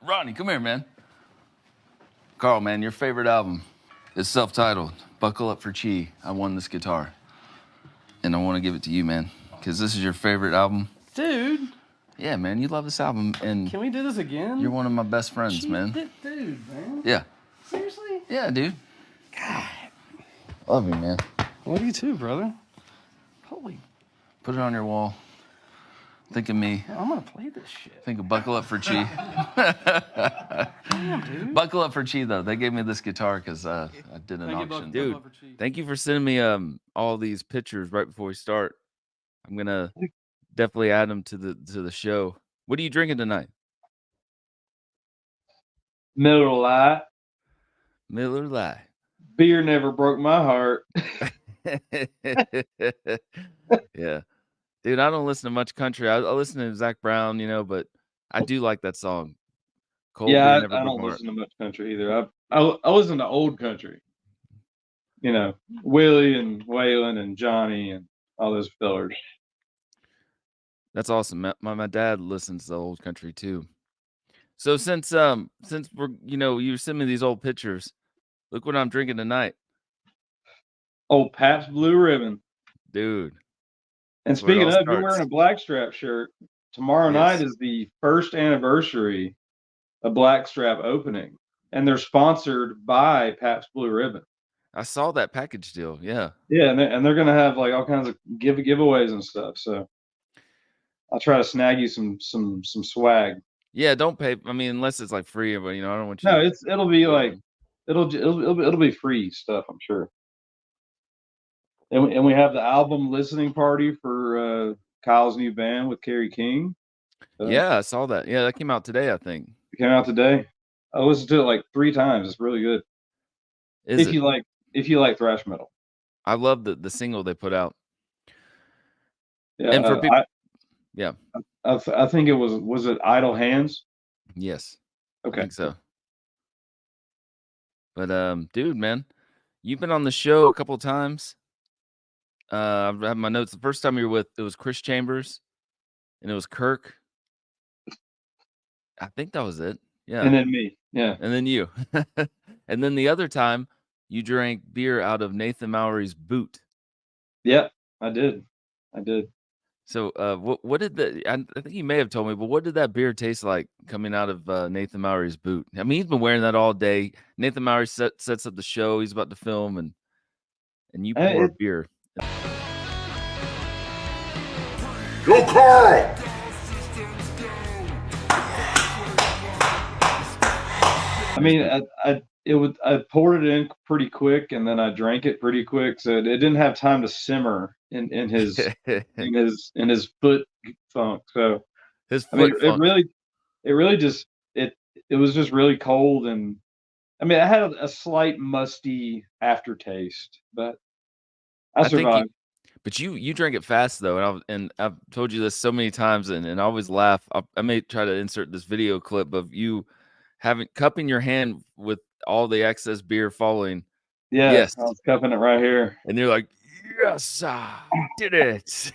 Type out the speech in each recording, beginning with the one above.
Ronnie, come here, man. Carl, man, your favorite album is self-titled. Buckle Up for Chi. I won this guitar. And I want to give it to you, man, because this is your favorite album. Dude. Yeah, man, you love this album, and can we do this again? You're one of my best friends, man. Dude, man. Yeah. Seriously? Yeah, dude. God. Love you, man. Love you too, brother. Holy. Put it on your wall. Think of me. I'm going to play this shit. Think of Buckle Up for Chi. Damn, dude. Buckle Up for Chi, though. They gave me this guitar because I did an auction. Dude, thank you for sending me all these pictures right before we start. I'm going to definitely add them to the show. What are you drinking tonight? Miller Lite. Miller Lite. Beer never broke my heart. Yeah. Dude, I don't listen to much country. I listen to Zach Brown, but I do like that song. Cold yeah, I don't listen to much country either. I listen to old country. Willie and Waylon and Johnny and all those fellers. That's awesome. My dad listens to old country too. So since we're you send me these old pictures, look what I'm drinking tonight. Old Pabst Blue Ribbon, dude. And speaking of, you're wearing a Blackstrap shirt. Tomorrow night is the first anniversary of Blackstrap opening, and they're sponsored by Pabst Blue Ribbon. I saw that package deal. Yeah. Yeah, and they're gonna have like all kinds of giveaways and stuff. So I'll try to snag you some swag. Yeah, don't pay. I mean, unless it's like free, but I don't want you. No, it'll be like it'll be free stuff, I'm sure. And we have the album listening party for Kyle's new band with Kerry King. Yeah, I saw that. Yeah, that came out today, I think. It came out today. I listened to it like 3 times. It's really good. If you like thrash metal. I love the single they put out. Yeah, and for people, I think it was it Idle Hands? Yes. Okay. I think so. But dude, man, you've been on the show a couple of times. I have my notes. The first time you were with, it was Chris Chambers, and it was Kirk. I think that was it. Yeah. And then me. Yeah. And then you. And then the other time, you drank beer out of Nathan Mowry's boot. Yep, I did. So, what did I think you may have told me, but what did that beer taste like coming out of Nathan Mowry's boot? I mean, he's been wearing that all day. Nathan Mowry sets up the show. He's about to film, and you pour beer. Go Carl! I mean, I poured it in pretty quick, and then I drank it pretty quick, so it didn't have time to simmer in his in his foot funk. So his foot funk. It really just it was just really cold, and I mean, I had a slight musty aftertaste, but I survived. But you drank it fast though, and I've told you this so many times, and I always laugh. I may try to insert this video clip of you cupping your hand with all the excess beer falling. Yes, I was cupping it right here, and you're like, "Yes, I did it,"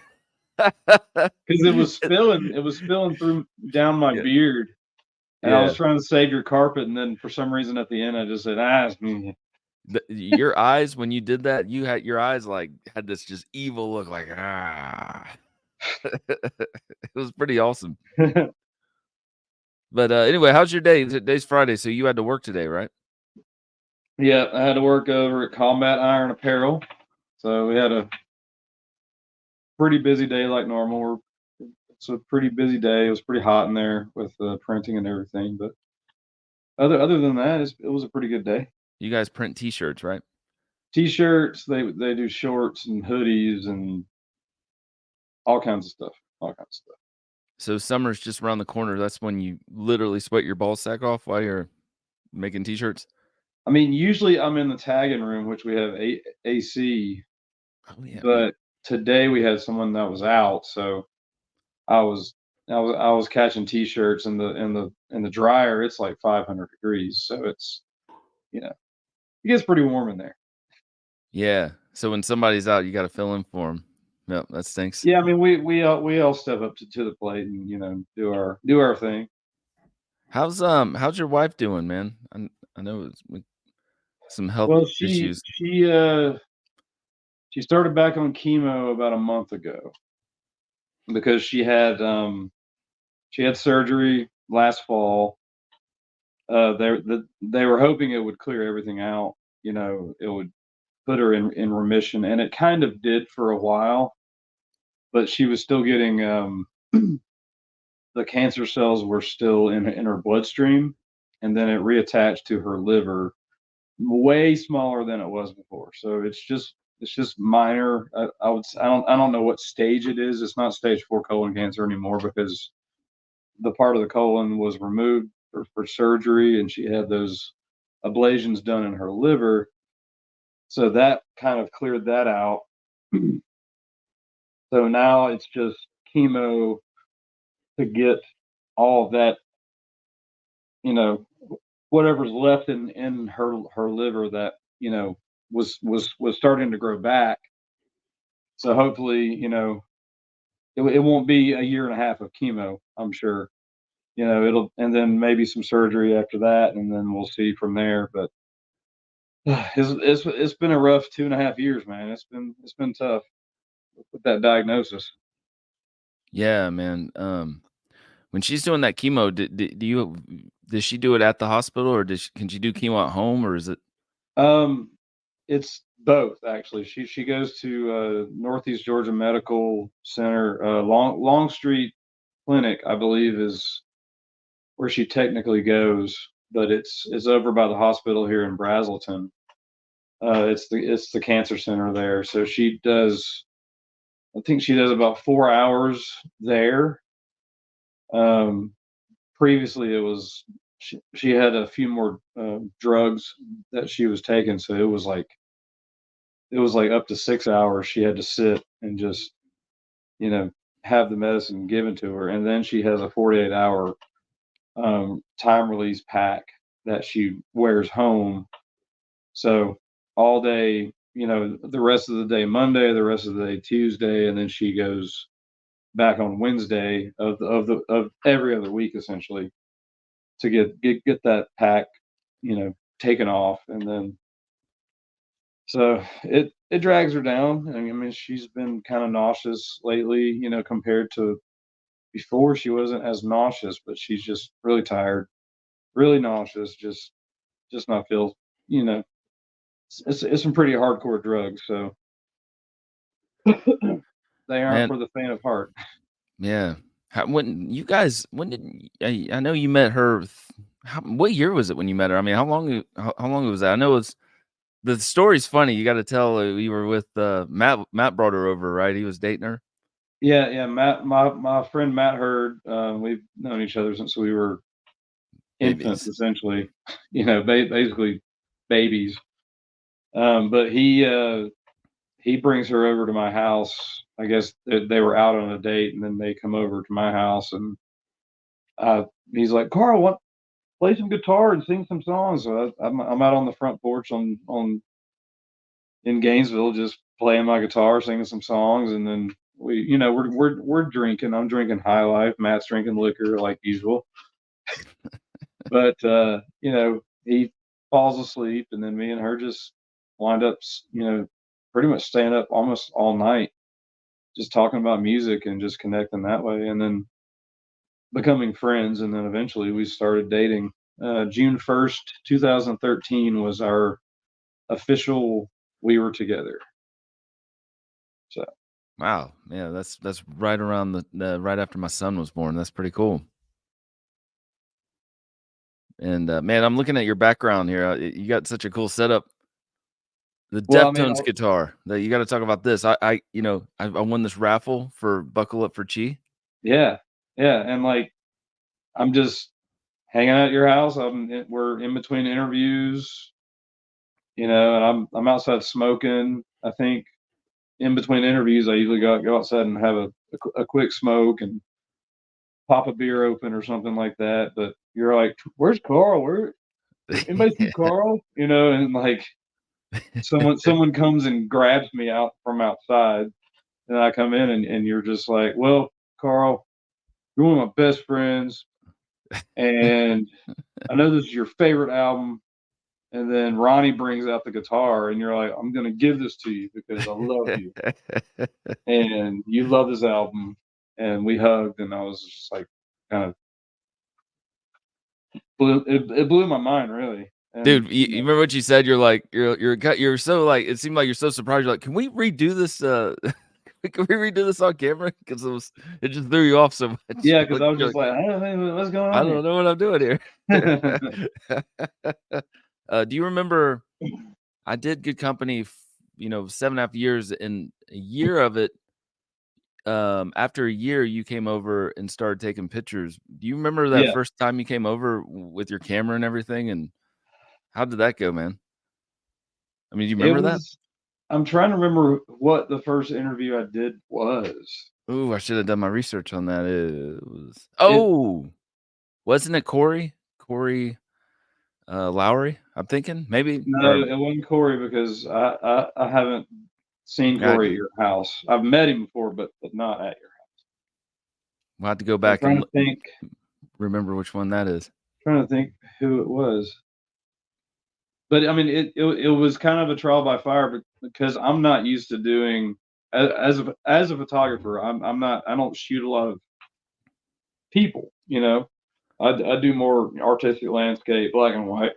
because it was spilling through down my beard, and I was trying to save your carpet, and then for some reason at the end I just said, your eyes when you did that, your eyes like had this just evil look, like It was pretty awesome. But anyway, how's your day? Today's Friday, so you had to work today, right? Yeah, I had to work over at Combat Iron Apparel, so we had a pretty busy day like normal. It's a pretty busy day. It was pretty hot in there with printing and everything, but other than that, it was a pretty good day. You guys print T-shirts, right? T-shirts. They do shorts and hoodies and all kinds of stuff. So summer's just around the corner. That's when you literally sweat your ball sack off while you're making T-shirts. I mean, usually I'm in the tagging room, which we have AC. Oh, yeah. But today we had someone that was out, so I was catching T-shirts in the dryer. It's like 500 degrees, so it's it gets pretty warm in there. Yeah. So when somebody's out, you got to fill in for them. Yep, that stinks. Yeah, I mean we all step up to the plate and do our thing. How's your wife doing, man? I know it's with some health Well, issues. she started back on chemo about a month ago because she had surgery last fall. They were hoping it would clear everything out. You know, it would put her in remission, and it kind of did for a while. But she was still getting the cancer cells were still in her bloodstream, and then it reattached to her liver, way smaller than it was before. So it's just minor. I don't know what stage it is. It's not stage 4 colon cancer anymore because the part of the colon was removed for surgery, and she had those ablations done in her liver. So that kind of cleared that out. So now it's just chemo to get all of that, you know, whatever's left in her liver that, was starting to grow back. So hopefully, it won't be a year and a half of chemo, I'm sure. It'll, and then maybe some surgery after that, and then we'll see from there. But it's been a rough 2.5 years, man. It's been tough with that diagnosis. Yeah, man. When she's doing that chemo, does she do it at the hospital, or can she do chemo at home, or is it? Um, it's both actually. She goes to Northeast Georgia Medical Center, Long Street Clinic, I believe, is where she technically goes, but it's over by the hospital here in Brazelton. It's the cancer center there. So she does. I think she does about 4 hours there. Um, Previously, she had a few more drugs that she was taking, so it was like up to 6 hours she had to sit and just you know have the medicine given to her, and then she has a 48-hour time release pack that she wears home. So all day, the rest of the day Monday, the rest of the day Tuesday, and then she goes back on Wednesday of every other week essentially to get that pack, taken off, and then so it drags her down. I mean, she's been kind of nauseous lately, compared to before. She wasn't as nauseous, but she's just really tired, really nauseous, just not feel, you know, it's some pretty hardcore drugs, so they aren't Man, for the faint of heart. yeah. When did I know you met her? What year was it when you met her? I mean, how long was that? I know the story's funny. You got to tell. You were with Matt brought her over, right? He was dating her. Yeah, yeah. Matt, my friend Matt Hurd, we've known each other since we were infants, Babies. essentially. Basically babies. But he brings her over to my house. I guess they were out on a date, and then they come over to my house, and uh, he's like, "Carl, what? Play some guitar and sing some songs." So I'm out on the front porch on in Gainesville, just playing my guitar, singing some songs, and then we're drinking. I'm drinking High Life. Matt's drinking liquor like usual. But he falls asleep, and then me and her just wind up, pretty much staying up almost all night, just talking about music and just connecting that way, and then becoming friends, and then eventually we started dating. June 1st, 2013 was our official we were together. So Wow. Yeah, that's right around right after my son was born. That's pretty cool. And man, I'm looking at your background here. You got such a cool setup. The well, I mean, Deftones guitar. That you got to talk about this. I won this raffle for Buckle Up for Chi. yeah, yeah, and like I'm just hanging out at your house. We're in between interviews, and I'm outside smoking. I think in between interviews, I usually go outside and have a quick smoke and pop a beer open or something like that. But you're like, "Where's Carl? Where anybody see Carl?" And like someone comes and grabs me out from outside, and I come in, and you're just like, "Well, Carl, you're one of my best friends. and I know this is your favorite album. And then Ronnie brings out the guitar, and you're like, I'm gonna give this to you because I love you, and you love this album. And we hugged, and I was just like, kind of it blew my mind, really. And Dude, you remember what you said? You're like, you're so like, it seemed like you're so surprised. You're like, can we redo this? Can we redo this on camera? Because it just threw you off so much. yeah, because I was You're just like, what's going I on don't know what I'm doing here. Do you remember? I did Good Company, 7.5 years, and a year of it. After a year, you came over and started taking pictures. Do you remember that Yeah, first time you came over with your camera and everything? And how did that go, man? I mean, do you it remember that? was. I'm trying to remember what the first interview I did was. Ooh, I should have done my research on that. It was It wasn't it Corey? Corey Lowry? I'm thinking maybe, No, or it wasn't Corey because I haven't seen I, Corey at your house. I've met him before, but not at your house. we'll have to go I'm back trying and to think. remember which one that is. Trying to think who it was. But I mean, it was kind of a trial by fire, because I'm not used to doing, as a photographer. I'm not. I don't shoot a lot of people. I do more artistic landscape, black and white,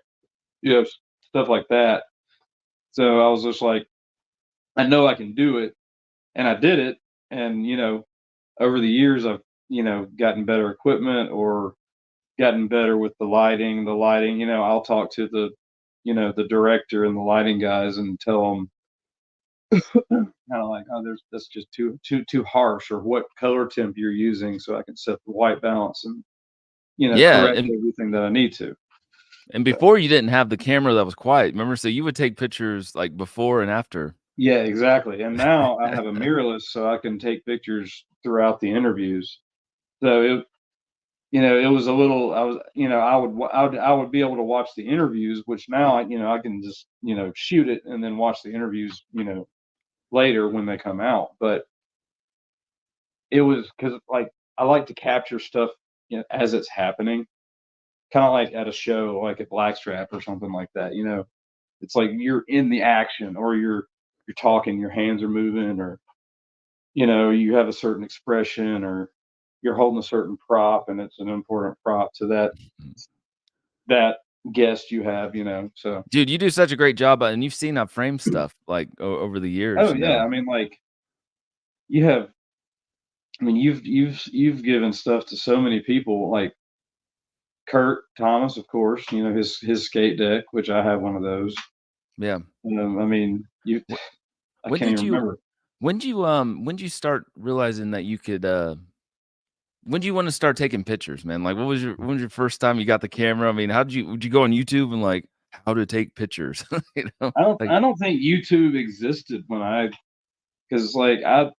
stuff like that. So I was just like, I know I can do it, and I did it. And over the years, I've gotten better equipment, or gotten better with the lighting. I'll talk to the director and the lighting guys and tell them, kind of like, oh, that's just too harsh, or what color temp you're using, so I can set the white balance and Yeah, correct everything that I need to. and So, before you didn't have the camera that was quiet. Remember, so you would take pictures like before and after. yeah, exactly. And now I have a mirrorless, so I can take pictures throughout the interviews. So it was a little. I was, I would be able to watch the interviews, which now I can just shoot it and then watch the interviews later when they come out. But it was because, like, I like to capture stuff as it's happening, kind of like at a show, like at Blackstrap or something like that. It's like you're in the action, or you're talking, your hands are moving, or you have a certain expression, or you're holding a certain prop, and it's an important prop to that guest you have. So, Dude, you do such a great job, and you've seen I've framed stuff like over the years. oh yeah, I mean, like, you have. I mean, you've given stuff to so many people, like Kurt Thomas, of course. His skate deck, which I have one of those. Yeah. I mean, Wh- I When can't did even you remember. when did you start realizing that you could when did you want to start taking pictures, man? Like when was your first time you got the camera? I mean, would you go on YouTube and like how to take pictures? I don't Like I don't think YouTube existed because, like, I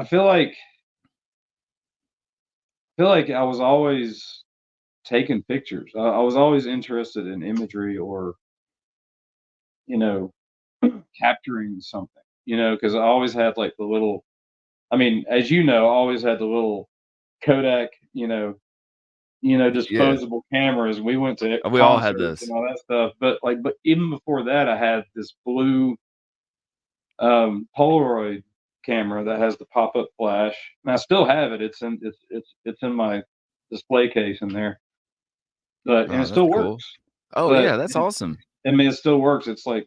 feel like I was always taking pictures. I was always interested in imagery, or you know capturing something. Because I always had, like, the little. I mean, as you know, I always had the little Kodak, yeah, disposable cameras. We went to we all had concerts and this. all that stuff. But even before that, I had this blue Polaroid camera that has the pop-up flash, and I still have it. It's in my display case in there, and Oh, it that's still cool. works. Oh But yeah, that's awesome. I mean, it still works. It's like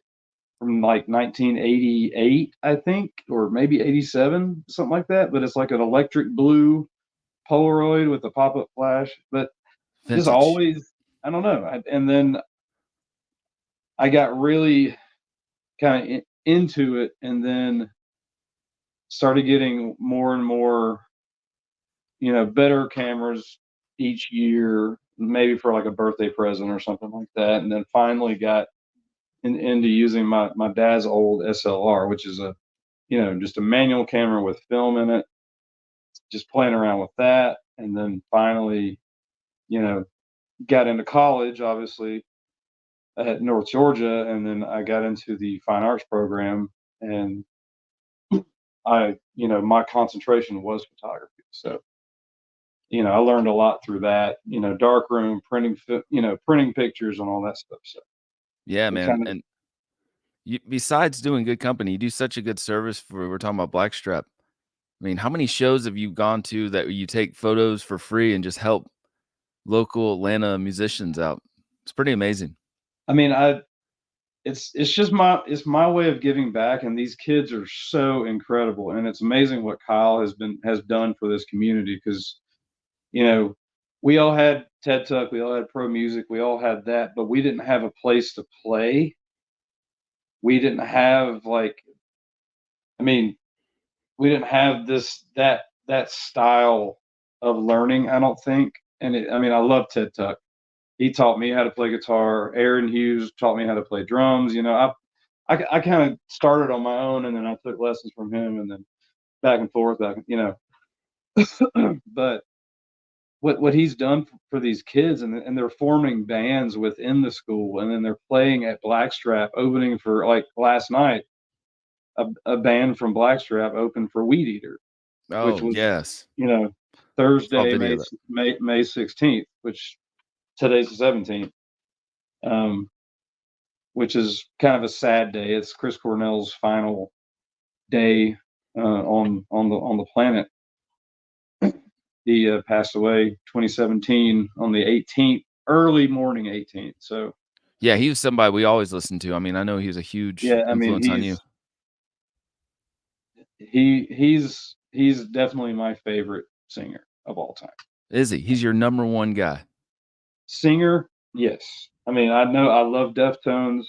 from like 1988, I think, or maybe 87, something like that. But it's like an electric blue Polaroid with a pop-up flash. But just Vintage. always, I don't know. And then I got really kind of into it, and then started getting more and more, better cameras each year, maybe for like a birthday present or something like that. And then finally got into using my dad's old SLR, which is just a manual camera with film in it, just playing around with that. And then finally, you know, got into college, obviously, at North Georgia. And then I got into the fine arts program, and my concentration was photography. So I learned a lot through that. Dark room printing, printing pictures and all that stuff. So Yeah, it man. kind of And you, besides doing good company, you do such a good service for. We're talking about Blackstrap. I mean, how many shows have you gone to that you take photos for free and just help local Atlanta musicians out? It's pretty amazing. I mean, it's just my way of giving back, and these kids are so incredible, and it's amazing what Kyle has done for this community, because we all had TED Tuck, we all had pro music, we all had that, but we didn't have a place to play. We didn't have I mean, we didn't have that style of learning, I don't think. And I love Ted Tuck. He taught me how to play guitar. Aaron Hughes taught me how to play drums. I kind of started on my own, and then I took lessons from him, and then back and forth, but what he's done for these kids, and they're forming bands within the school, and then they're playing at Blackstrap, opening for, like, last night, a band from Blackstrap opened for Weed Eater, which Oh, was, yes. Saw Thursday, video of that. May 16th, which today's the 17th, which is kind of a sad day. It's Chris Cornell's final day on the planet. He passed away 2017 on the 18th, early morning 18th. So Yeah, he was somebody we always listened to. I mean, I know he was a huge yeah, influence on you. he's definitely my favorite singer of all time. Is he? He's your number one guy. Singer, yes. I know I love Deftones.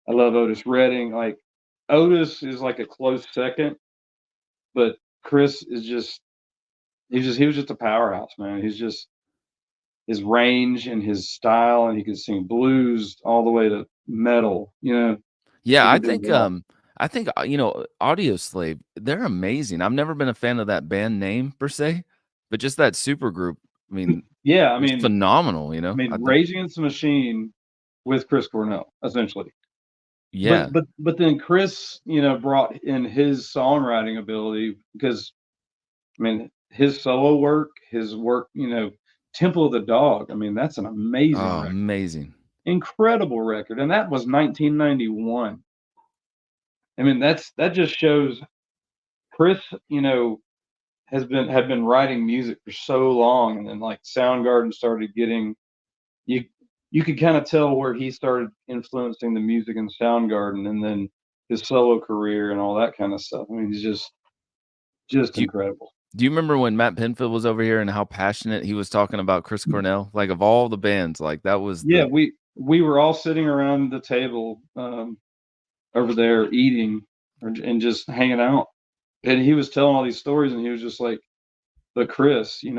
I love Otis Redding. Like, Otis is like a close second, but Chris is he was just a powerhouse, man. He's just, his range and his style, and he could sing blues all the way to metal. Yeah, He I could do think it all. Audio Slave, they're amazing. I've never been a fan of that band name per se, but just that super group, I mean, Yeah, it's phenomenal, I think Rage Against the Machine with Chris Cornell, essentially. yeah. But then Chris, brought in his songwriting ability, because his solo work, his work, Temple of the Dog. That's an amazing Oh, record, amazing. incredible record, and that was 1991. That just shows Chris, had been writing music for so long, and then, like, Soundgarden started getting, you you could kind of tell where he started influencing the music in Soundgarden, and then his solo career and all that kind of stuff. He's just Do you incredible. do you remember when Matt Pinfield was over here and how passionate he was talking about Chris Cornell? Like, of all the bands, like, that was Yeah, the we were all sitting around the table, over there eating, and just hanging out, and he was telling all these stories, and he was just like, but Chris, he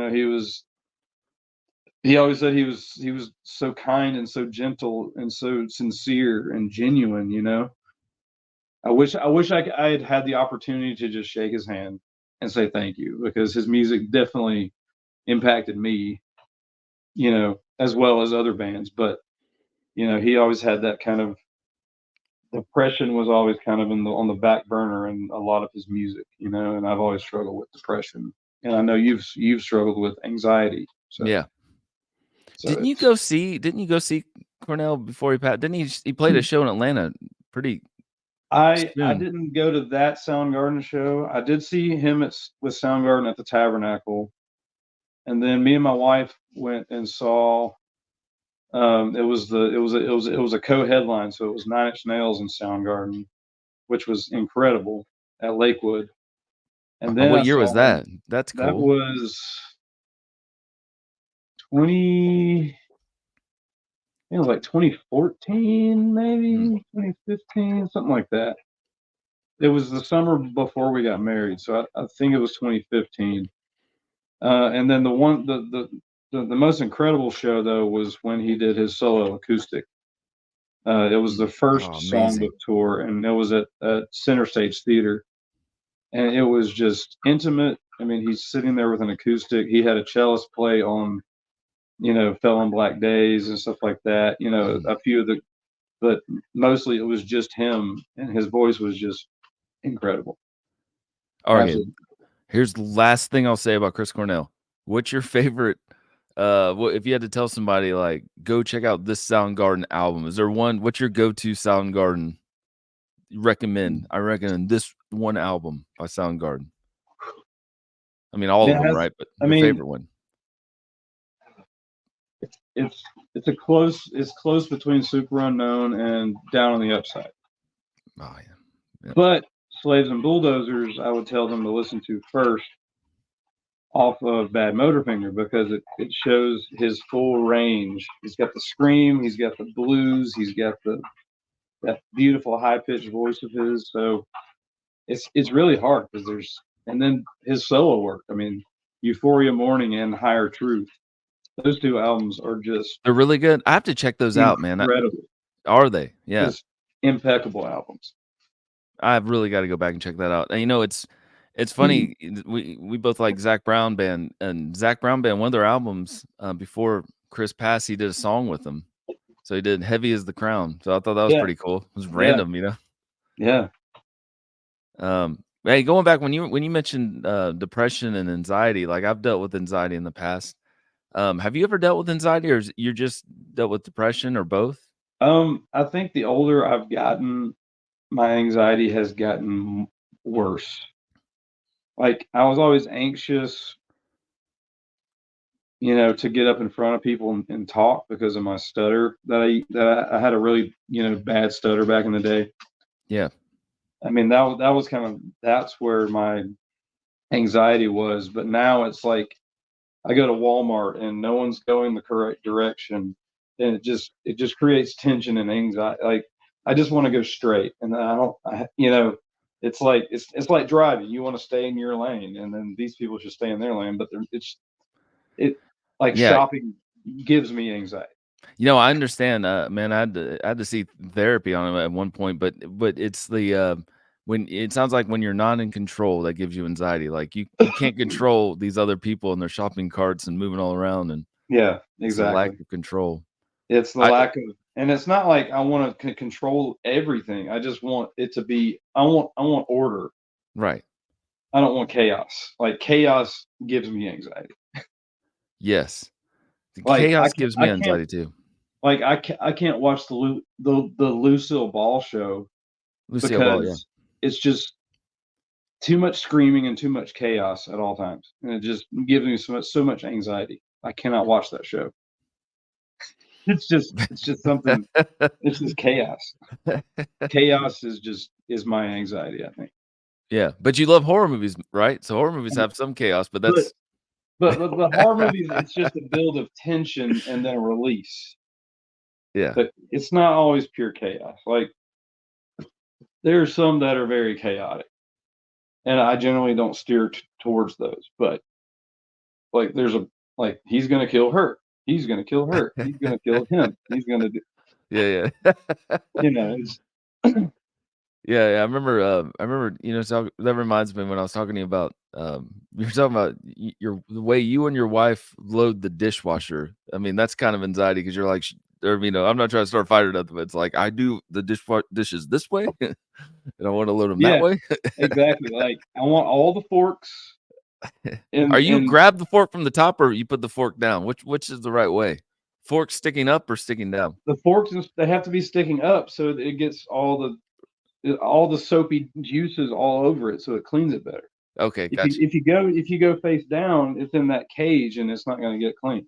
always said he was so kind and so gentle and so sincere and genuine. I had had the opportunity to just shake his hand and say thank you, because his music definitely impacted me, as well as other bands. But he always had that kind of, depression was always kind of on the back burner in a lot of his music, and I've always struggled with depression, and I know you've struggled with anxiety. So yeah. so Didn't you go see Cornell before he passed? Didn't he played a show in Atlanta pretty I soon? didn't go to that Soundgarden show. I did see him with Soundgarden at the Tabernacle, and then me and my wife went and saw. It was a co-headline, so it was Nine Inch Nails and Soundgarden, which was incredible, at Lakewood. And then What I year saw was that? That's that cool. was 20. I think it was like 2014, maybe 2015, something like that. It was the summer before we got married, so I think it was 2015. And then the most incredible show, though, was when he did his solo acoustic. It was the first Oh, songbook amazing. tour, and it was at Center Stage Theater, and it was just intimate. He's sitting there with an acoustic. He had a cellist play on, Fell on Black Days and stuff like that. A few of the, but mostly it was just him, and his voice was just incredible. Okay, Absolutely. here's the last thing I'll say about Chris Cornell. What's your favorite? What if you had to tell somebody like go check out this Soundgarden album? Is there one? What's your go-to Soundgarden recommend? I recommend this one album by Soundgarden. I mean, all of them, right? But I your mean, favorite one. it's close between Super Unknown and Down on the Upside. Oh yeah. But Slaves and Bulldozers, I would tell them to listen to first off of Bad Motorfinger because it shows his full range. He's got the scream, he's got the blues, he's got that beautiful high pitched voice of his. So it's really hard because and then his solo work. I mean, Euphoria Morning and Higher Truth. Those two albums are just They're really good. I have to check those out, man. incredible. Are they? Yeah. Just impeccable albums. I've really got to go back and check that out. And it's funny. We both like Zach Brown Band, and Zach Brown Band. One of their albums before Chris passed, he did a song with them. So he did "Heavy as the Crown." So I thought that was pretty cool. It was random, you know. Yeah. Hey, going back when you mentioned depression and anxiety, like I've dealt with anxiety in the past. Have you ever dealt with anxiety, or you just dealt with depression, or both? I think the older I've gotten, my anxiety has gotten worse. Like I was always anxious, to get up in front of people and talk because of my stutter I had a really, bad stutter back in the day. Yeah. I mean, that's where my anxiety was. But now it's like I go to Walmart and no one's going the correct direction, and it just creates tension and anxiety. Like I just want to go straight, and it's like driving. You want to stay in your lane, and then these people should stay in their lane. But Yeah. shopping gives me anxiety. I understand, man. I had to see therapy on it at one point, but it's the when it sounds like when you're not in control that gives you anxiety. Like you can't control these other people and their shopping carts and moving all around, and Yeah, it's a lack exactly. of control. It's the lack of, and it's not like I want to control everything. I just want it to be. I want order. Right. I don't want chaos. Like chaos gives me anxiety. Yes. The Like chaos gives me anxiety too. Like I can't watch the Lucille Ball show Lucille Ball, yeah. because it's just too much screaming and too much chaos at all times, and it just gives me so much anxiety. I cannot watch that show. It's just something. It's just chaos. Chaos is my anxiety, I think. Yeah, but you love horror movies, right? So horror movies have some chaos, but that's But the horror movies, it's just a build of tension and then a release. yeah. But it's not always pure chaos. Like there are some that are very chaotic, and I generally don't steer towards those. But like he's gonna kill her. He's gonna kill her. He's gonna kill him. He's gonna do. Yeah. It's Yeah, I remember. So that reminds me when I was talking to you about. You were talking about the way you and your wife load the dishwasher. I mean, that's kind of anxiety because you're like, I'm not trying to start a fight or nothing, but it's like I do the dishes this way, and I want to load them that way. exactly. Like I want all the forks. Are you grab the fork from the top or you put the fork down? Which is the right way? Fork sticking up or sticking down? The forks, they have to be sticking up so that it gets all the soapy juices all over it, so it cleans it better. Okay, gotcha. If you go face down, it's in that cage and it's not going to get clean.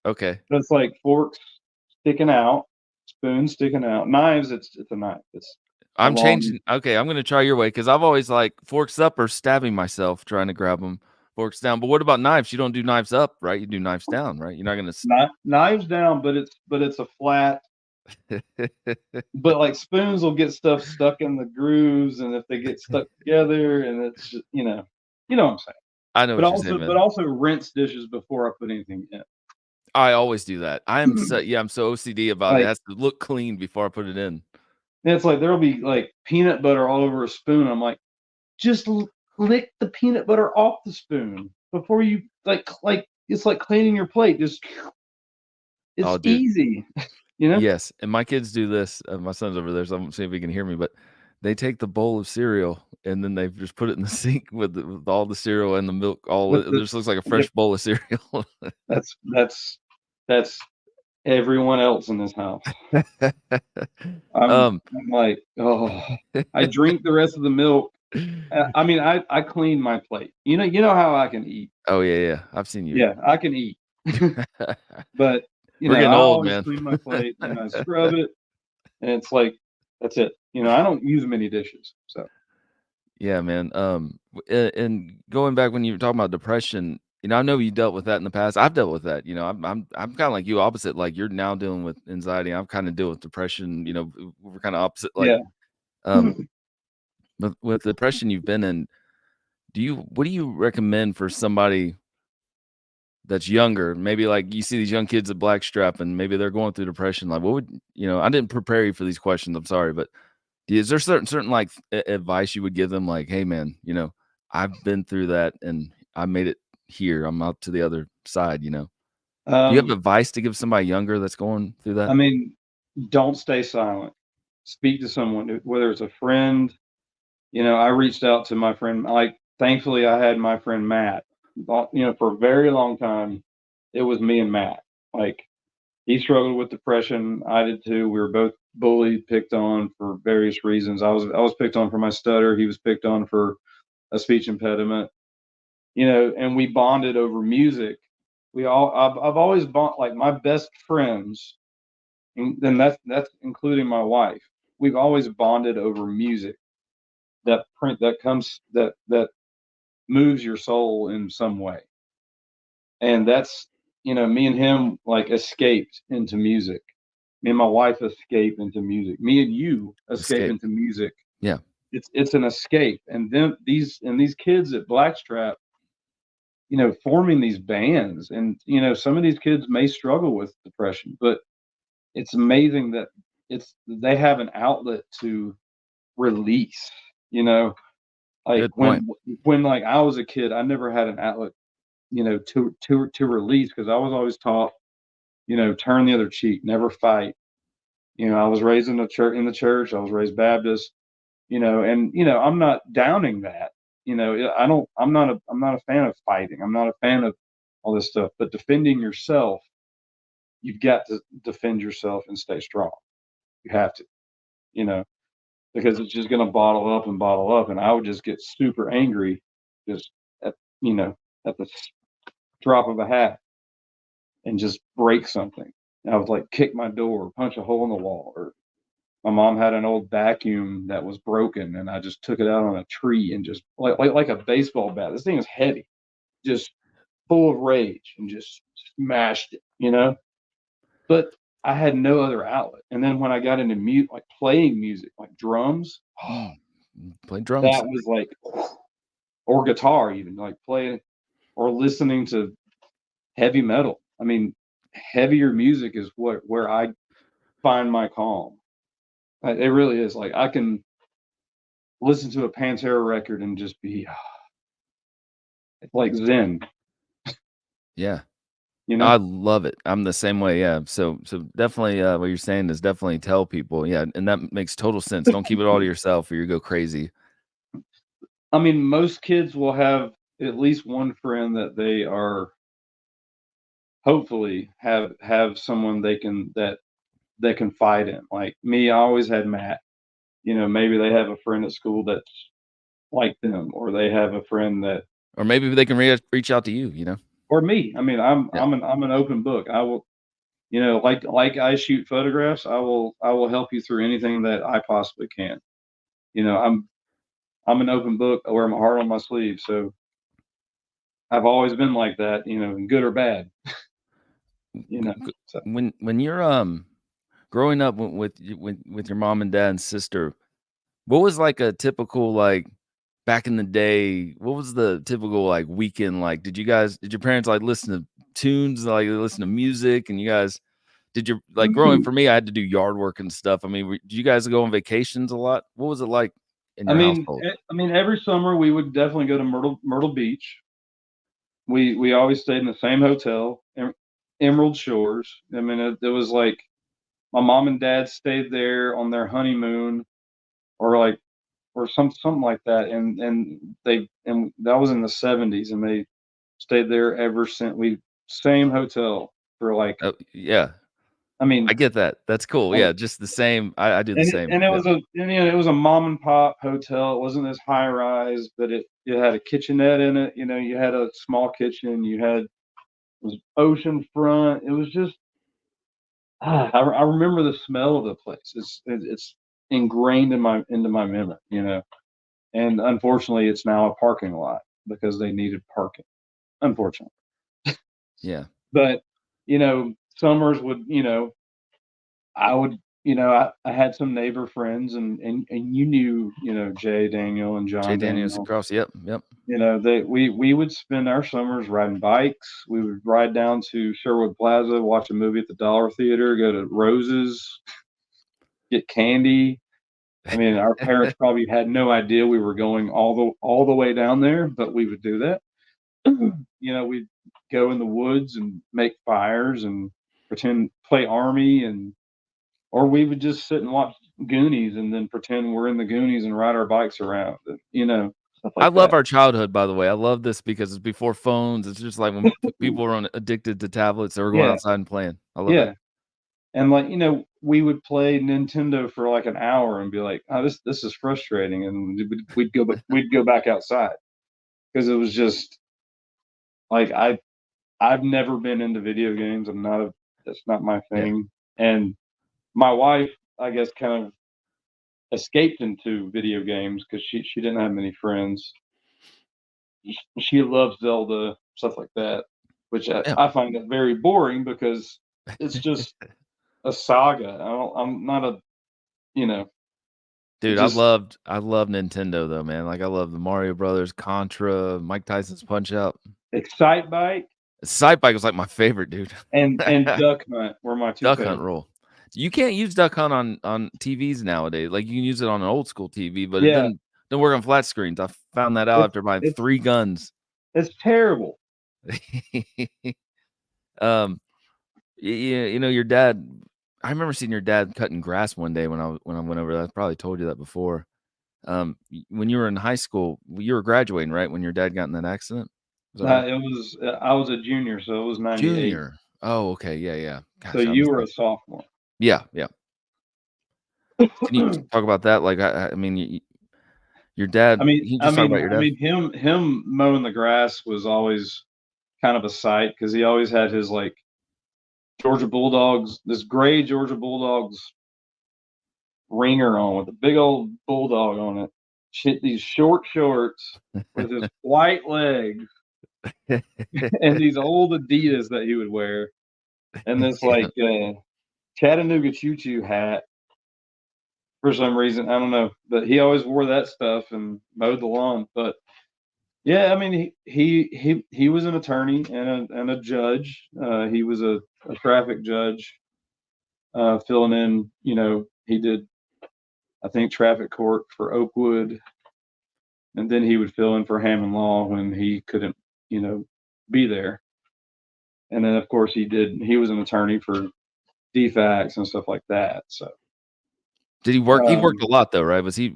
Okay. So it's like forks sticking out, spoons sticking out, knives. It's a knife. I'm changing. Okay, I'm going to try your way because I've always like forks up or stabbing myself trying to grab them. Forks down. But what about knives? You don't do knives up, right? You do knives down, right? You're not going to knives down, but it's a flat. But like spoons will get stuff stuck in the grooves, and if they get stuck together, and it's just, you know what I'm saying. I know. But also rinse dishes before I put anything in. I always do that. I'm so OCD about it. It has to look clean before I put it in. It's like there'll be like peanut butter all over a spoon. I'm like, just lick the peanut butter off the spoon before you like it's like cleaning your plate. Just it's easy. Yes, and my kids do this. My son's over there, so I'm see if he can hear me. But they take the bowl of cereal and then they just put it in the sink with all the cereal and the milk. With It the just looks like a Yep, fresh bowl of cereal. that's everyone else in this house. I'm um, I'm like, oh, I drink the rest of the milk. I mean, I clean my plate. You know how I can eat. oh yeah, I've seen you. Yeah, I can eat. But We're getting I old, always man. clean my plate and I scrub it, and it's like that's it. I don't use many dishes. So Yeah, man. And going back when you were talking about depression, I know you dealt with that in the past. I've dealt with that. I'm kind of like you, opposite. Like you're now dealing with anxiety. I'm kind of dealing with depression. We're kind of opposite. Like, yeah. um, with the depression you've been in, what do you recommend for somebody that's younger? Maybe like you see these young kids at Blackstrap, and maybe they're going through depression. Like, what would I didn't prepare you for these questions. I'm sorry, but is there certain like advice you would give them? Like, hey, man, I've been through that and I made it here. I'm out to the other side. Do you have Um, advice to give somebody younger that's going through that? I mean, don't stay silent. Speak to someone, whether it's a friend. I reached out to my friend. Like, thankfully, I had my friend Matt. For a very long time, it was me and Matt. Like, he struggled with depression. I did too. We were both bullied, picked on for various reasons. I was picked on for my stutter. He was picked on for a speech impediment. And we bonded over music. I've always bond like my best friends, and that's including my wife. We've always bonded over music that moves your soul in some way. And that's me and him like escaped into music. Me and my wife escape into music. Me and you escape Escape. into music. Yeah. It's an escape. And then these kids at Blackstrap, forming these bands, and some of these kids may struggle with depression, but it's amazing that they have an outlet to release. Like Good point. when like I was a kid, I never had an outlet, to release, because I was always taught, turn the other cheek, never fight. I was raised in the church. I was raised Baptist. And I'm not downing that. I'm not a fan of fighting. I'm not a fan of all this stuff. But defending yourself, you've got to defend yourself and stay strong. You have to, you know, because it's just going to bottle up, and I would just get super angry, just at you know at the drop of a hat, and just break something. I would like kick my door, punch a hole in the wall, or my mom had an old vacuum that was broken, and I just took it out on a tree and just like a baseball bat. This thing is heavy, just full of rage, and just smashed it. But I had no other outlet. And then when I got into like playing music, like drums, Mm. Play drums. that was like, or guitar, even like playing or listening to heavy metal. I mean, heavier music is where I find my calm. It really is. Like, I can listen to a Pantera record and just be like zen, Yeah. you know? I love it. I'm the same way. Yeah. So definitely what you're saying is definitely tell people. Yeah. And that makes total sense. Don't keep it all to yourself or you go crazy. I mean, most kids will have at least one friend that they are hopefully have someone they can fight in. Like me, I always had Matt. Maybe they have a friend at school that's like them, or they have a friend that, Or maybe they can reach out to you. or me. I mean, I'm Yeah. I'm an open book. I will, like I shoot photographs. I will help you through anything that I possibly can. I'm an open book. I wear my heart on my sleeve. So I've always been like that. Good or bad. So When you're growing up with your mom and dad and sister, what was like a typical like back in the day? What was the typical like weekend like? Did your parents like listen to tunes, like listen to music, and you guys did you like growing for me? I had to do yard work and stuff. I mean, did you guys go on vacations a lot? What was it like in I your mean, household? every summer we would definitely go to Myrtle Beach. We always stayed in the same hotel, Emerald Shores. I mean, it was like my mom and dad stayed there on their honeymoon, or like or something like that, and that was in the 70s, and they stayed there ever since. We same hotel for like, Oh, yeah. I mean, I get that. That's cool. and Yeah, just the same. I do the same. it Yeah. was it was a mom and pop hotel. It wasn't this high rise, but it had a kitchenette in it. You know, you had a small kitchen. You had, it was ocean front. It was just, I remember the smell of the place. It's ingrained in into my memory. You know, and unfortunately, it's now a parking lot because they needed parking. Unfortunately, Yeah. but you know, summers would, you know, I would, you know, I had some neighbor friends, and you knew, you know, Jay Daniel and Jay John Daniels Daniel. across. Yep. Yep. You know, we would spend our summers riding bikes. We would ride down to Sherwood Plaza, watch a movie at the Dollar Theater, go to Rose's, get candy. I mean, our parents probably had no idea we were going all the way down there, but we would do that. You know, we'd go in the woods and make fires and pretend play army, and or we would just sit and watch Goonies and then pretend we're in the Goonies and ride our bikes around, you know, stuff I like love that. our childhood, by the way. I love this because it's before phones. It's just like when people were addicted to tablets, they were going Yeah, outside and playing. I love it. yeah. And like, you know, we would play Nintendo for like an hour and be like, "Oh, this is frustrating," and we'd go back outside because it was just like, I've never been into video games. I'm not a That's not my Yeah. thing. And my wife, I guess, kind of escaped into video games because she didn't have many friends. She loves Zelda, stuff like that, which Yeah. I find it very boring because it's just a saga. I'm not a, you know, it Dude, just I love Nintendo though, man. Like I love the Mario Brothers, Contra, Mike Tyson's Punch Out. Excite Bike Sight Bike was like my favorite, dude. and Duck Hunt were my two Duck Hunt favorites. rule. You can't use Duck Hunt on TVs nowadays. Like you can use it on an old school TV, but it Yeah, doesn't work on flat screens. I found that out it's after buying it's 3 guns. it's terrible. um, you know, your dad. I remember seeing your dad cutting grass one day when I went over there. I probably told you that before. When you were in high school, you were graduating, right? When your dad got in that accident, is that right? It was I was a junior, so it was '98. Junior. Oh, okay. Yeah, yeah. So Gosh, I you was were like, a sophomore. yeah, yeah. Can you talk about that? Like, I mean, your dad. Can you just talk about your I dad? mean, him mowing the grass was always kind of a sight because he always had his like Georgia Bulldogs, this gray Georgia Bulldogs ringer on with a big old bulldog on it. Shit, these short shorts with his white legs and these old Adidas that he would wear, and this like Chattanooga Choo Choo hat for some reason. I don't know, but he always wore that stuff and mowed the lawn. But yeah, I mean, he was an attorney and a judge. He was a traffic judge, filling in. You know, he did, I think, traffic court for Oakwood, and then he would fill in for Hammond Law when he couldn't, you know, be there. And then of course he was an attorney for DFACs and stuff like that. So Did he work? He worked um, a lot though, right? Was he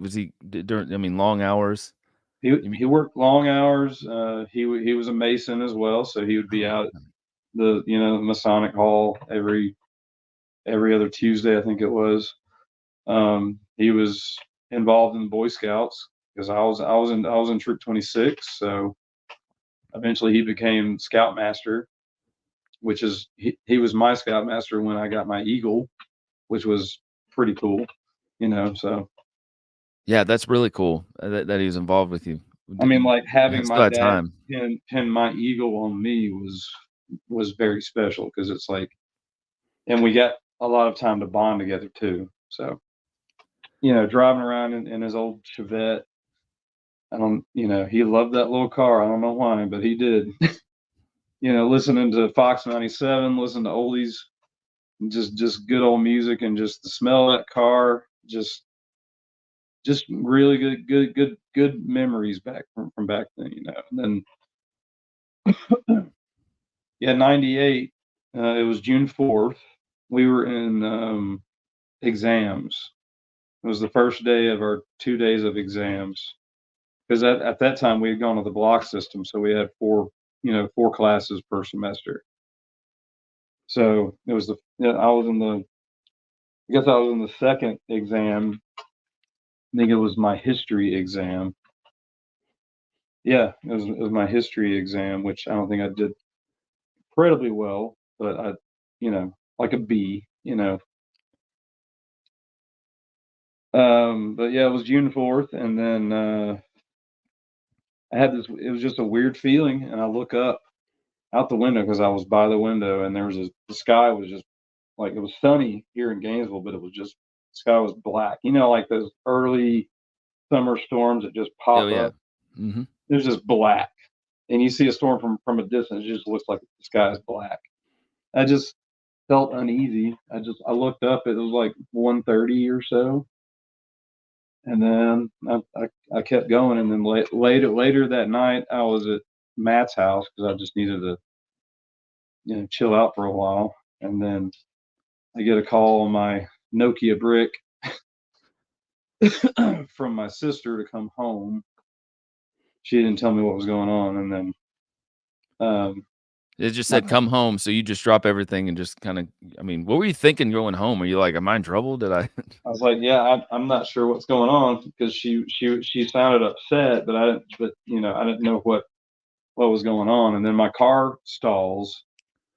during? I mean, long hours. You mean? he worked long hours. He was a Mason as well, so he would be Oh, out at the, you know, Masonic Hall every other Tuesday, I think it was. He was involved in Boy Scouts because I was in Troop 26. So eventually he became Scoutmaster, which is he was my Scoutmaster when I got my Eagle, which was pretty cool, you know. So yeah, that's really cool that he was involved with you. I mean, like I having my still had dad time. pin my Eagle on me was very special because it's like, and we got a lot of time to bond together too. So, you know, driving around in his old Chevette. I don't, you know, he loved that little car. I don't know why, but he did. You know, listening to Fox 97, listening to oldies, just good old music, and just the smell of that car, just really good memories back from back then, you know. And then yeah, '98. It was June 4th. We were in exams. It was the first day of our 2 days of exams. Because at that time we had gone to the block system, so we had 4 classes per semester. So it was I was in the I guess I was in the second exam. I think it was my history exam. Yeah, it was my history exam, which I don't think I did incredibly well, but like a B. But yeah, it was June 4th, and then I had this. It was just a weird feeling, and I look up out the window because I was by the window, and the sky was just like it was sunny here in Gainesville, but it was just the sky was black. Like those early summer storms that just Oh pop yeah. up. Mm-hmm. It was just black, and you see a storm from a distance, it just looks like the sky is black. I just felt uneasy. I looked up. It was like 1:30 or so, and then I kept going. And then later that night, I was at Matt's house because I just needed to chill out for a while. And then I get a call on my Nokia brick from my sister to come home. She didn't tell me what was going on, and then It just my said come home, so you just drop everything and just kind of. I mean, what were you thinking going home? Are you like, am I in trouble? Did I? I was like, yeah, I'm not sure what's going on because she sounded upset, but I didn't know what was going on. And then my car stalls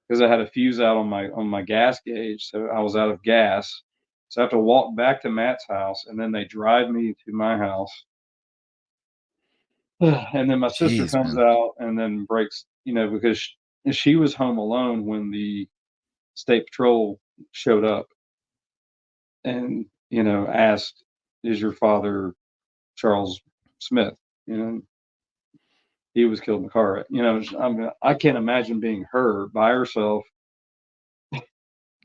because I had a fuse out on my gas gauge, so I was out of gas. So I have to walk back to Matt's house, and then they drive me to my house. And then my sister Jeez, comes man. out and then breaks, because she was home alone when the state patrol showed up and asked, "Is your father Charles Smith?" He was killed in the car wreck. I can't imagine being her by herself,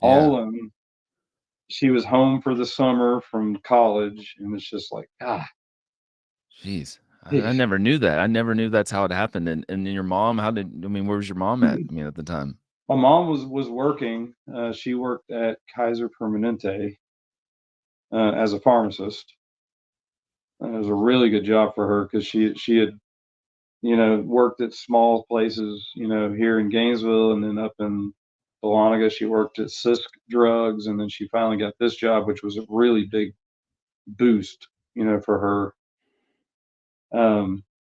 all Yeah. alone. She was home for the summer from college, and it's just like, Jeez. I geez. never knew that. I never knew that's how it happened. And then your mom, I mean, where was your mom at? I mean, at the time. My mom was working. She worked at Kaiser Permanente as a pharmacist. It was a really good job for her because she had worked at small places here in Gainesville, and then up in Dahlonega she worked at Sisk Drugs, and then she finally got this job, which was a really big boost for her.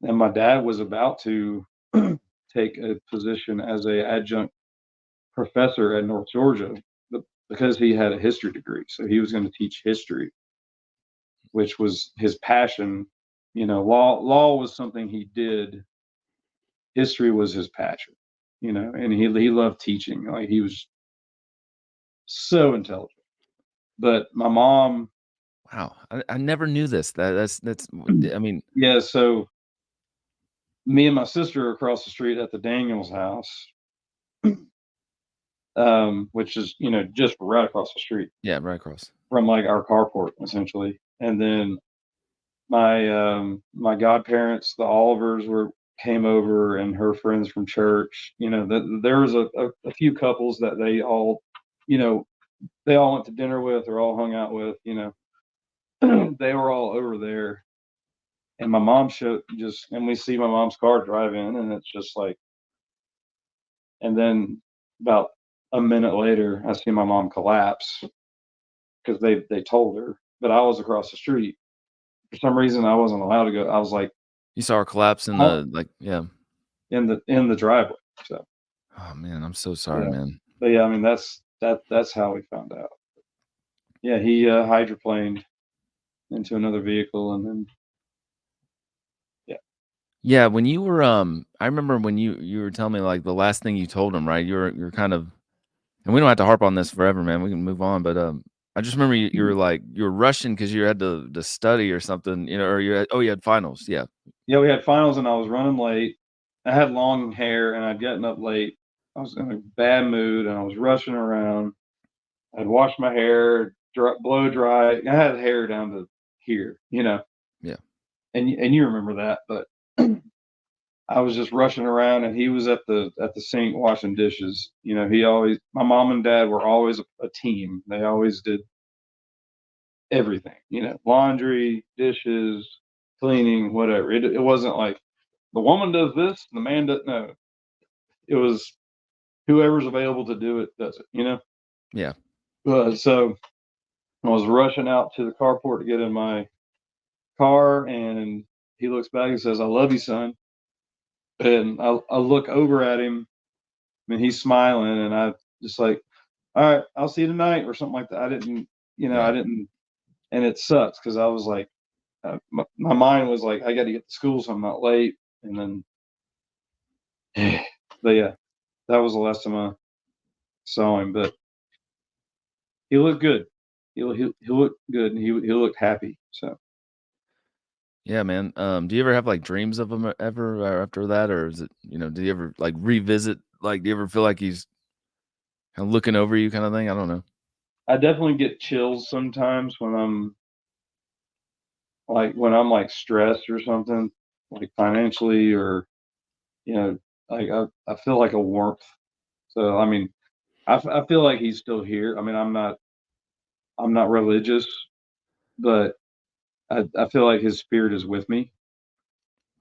And my dad was about to take a position as a adjunct professor at North Georgia because he had a history degree, so he was going to teach history, which was his passion. Law was something he did. History was his passion, and he loved teaching. Like, he was so intelligent. But my mom, Wow. I never knew this. That's. I mean, yeah. So me and my sister are across the street at the Daniels house, which is just right across the street yeah, right across. from like our carport essentially. And then my godparents, the Olivers, came over, and her friends from church. There was a few couples that they all went to dinner with or all hung out with. They were all over there, and my mom and we see my mom's car drive in, and it's just like, and then about a minute later, I see my mom collapse because they told her, but I was across the street. For some reason, I wasn't allowed to go. I was like, You saw her collapse in "Huh?" the yeah. in the driveway. So Oh man, I'm so sorry, yeah, man. but yeah, I mean that's how we found out. Yeah, he hydroplaned into another vehicle, and then yeah. Yeah, when you were I remember when you were telling me like the last thing you told him, right? You're kind of, and we don't have to harp on this forever, man. We can move on, but I just remember you were like you were rushing because you had to study or something, or you had finals. Yeah. Yeah, we had finals, and I was running late. I had long hair, and I'd gotten up late. I was in a bad mood, and I was rushing around. I'd washed my hair, blow dry. I had hair down to here, Yeah. and you remember that, but I was just rushing around, and he was at the sink washing dishes. My mom and dad were always a team. They always did everything, laundry, dishes, cleaning, whatever. It wasn't like the woman does this, the man does no. It was whoever's available to do it does it. Yeah. So I was rushing out to the carport to get in my car, and he looks back and says, "I love you, son." And I look over at him, and he's smiling, and I just like, "All right, I'll see you tonight," or something like that. I didn't, Yeah. I didn't, and it sucks because I was like, my mind was like, I got to get to school so I'm not late, and then, but yeah, that was the last time I saw him. But he looked good. He looked good, and he looked happy. So Yeah, man. Do you ever have like dreams of him ever or after that, or is it do you ever like revisit? Like, do you ever feel like he's kind of looking over you, kind of thing? I don't know. I definitely get chills sometimes when I'm like stressed or something, like financially, or like I feel like a warmth. So I mean, I feel like he's still here. I mean, I'm not religious, but I feel like his spirit is with me.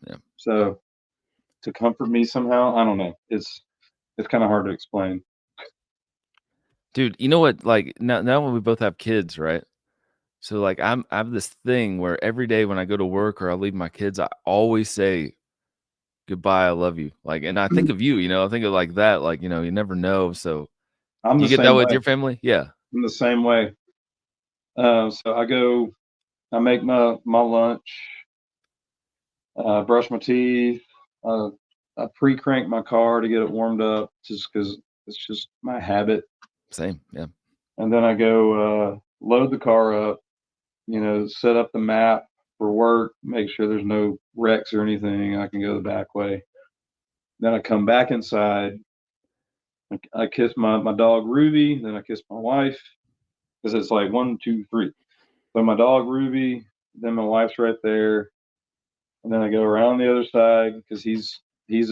Yeah. So to comfort me somehow, I don't know. It's kind of hard to explain. Dude, you know what? Like now when we both have kids, right? So like I have this thing where every day when I go to work or I leave my kids, I always say goodbye, I love you. Like, and I think of you, I think of like that, like, you never know. So I'm do the you get that same with way. your family? Yeah. I'm the same way. So I make my lunch, brush my teeth, uh, I pre-crank my car to get it warmed up, just because it's just my habit. Same. Yeah. And then I go load the car up, set up the map for work, make sure there's no wrecks or anything. I can go the back way. Then I come back inside. I kiss my dog Ruby. Then I kiss my wife, because it's like 1, 2, 3. So my dog Ruby, then my wife's right there, and then I go around the other side because he's he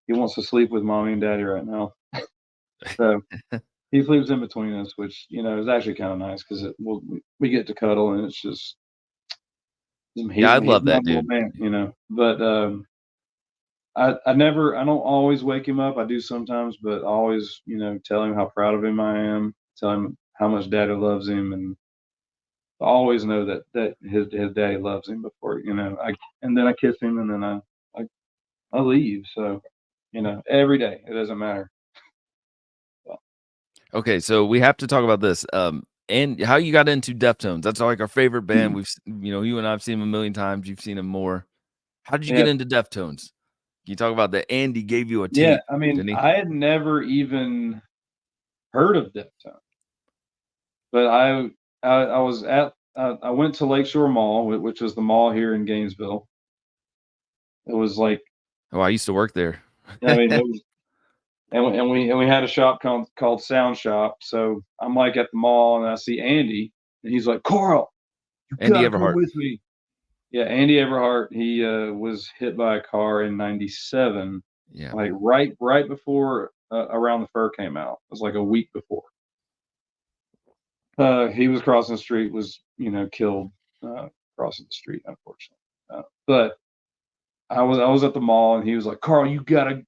wants to sleep with mommy and daddy right now. So he sleeps in between us, which is actually kind of nice because we get to cuddle, and it's just Yeah, I he's love my that, little dude. man. But I don't always wake him up. I do sometimes, but I always tell him how proud of him I am. Tell him how much daddy loves him, and I always know that his daddy loves him before and then I kiss him, and then I leave. So every day, it doesn't matter. Okay, so we have to talk about this. And how you got into Deftones. That's like our favorite band. You and I've seen them a million times. You've seen them more. How did you get Yeah, into Deftones? Can you talk about that? Andy gave you a yeah. tape, I mean, didn't he? I had never even heard of Deftones, but I was I went to Lakeshore Mall, which is the mall here in Gainesville. It was like, Oh, I used to work there. I mean, it was, and we had a shop called Sound Shop. So I'm like at the mall, and I see Andy, and he's like, "Carl, you Andy gotta come Everhart. with me." Yeah, Andy Everhart. He was hit by a car in '97, Yeah. like right before Around the Fur came out. It was like a week before. He was crossing the street, was killed crossing the street, unfortunately. But I was at the mall, and he was like, "Carl, you gotta,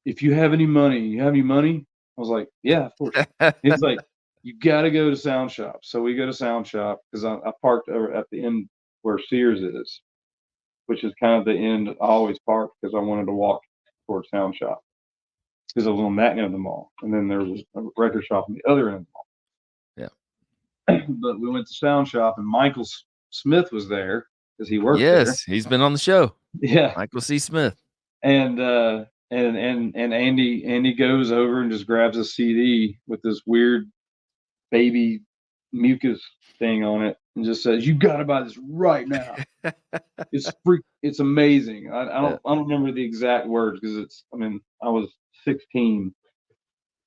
if you have any money, you have any money?" I was like, "Yeah, of course." He's like, "You gotta go to Sound Shop." So we go to Sound Shop because I parked over at the end where Sears is, which is kind of the end. I always parked because I wanted to walk towards Sound Shop because I was on that end of the mall, and then there was a record shop on the other end of the mall. Yeah. But we went to Sound Shop, and Michael Smith was there because he worked there. Yes, he's been on the show. Yeah, Michael C. Smith. and Andy goes over and just grabs a CD with this weird baby mucus thing on it, and just says, "You got to buy this right now. It's amazing." Yeah, I don't remember the exact words because I mean, I was 16,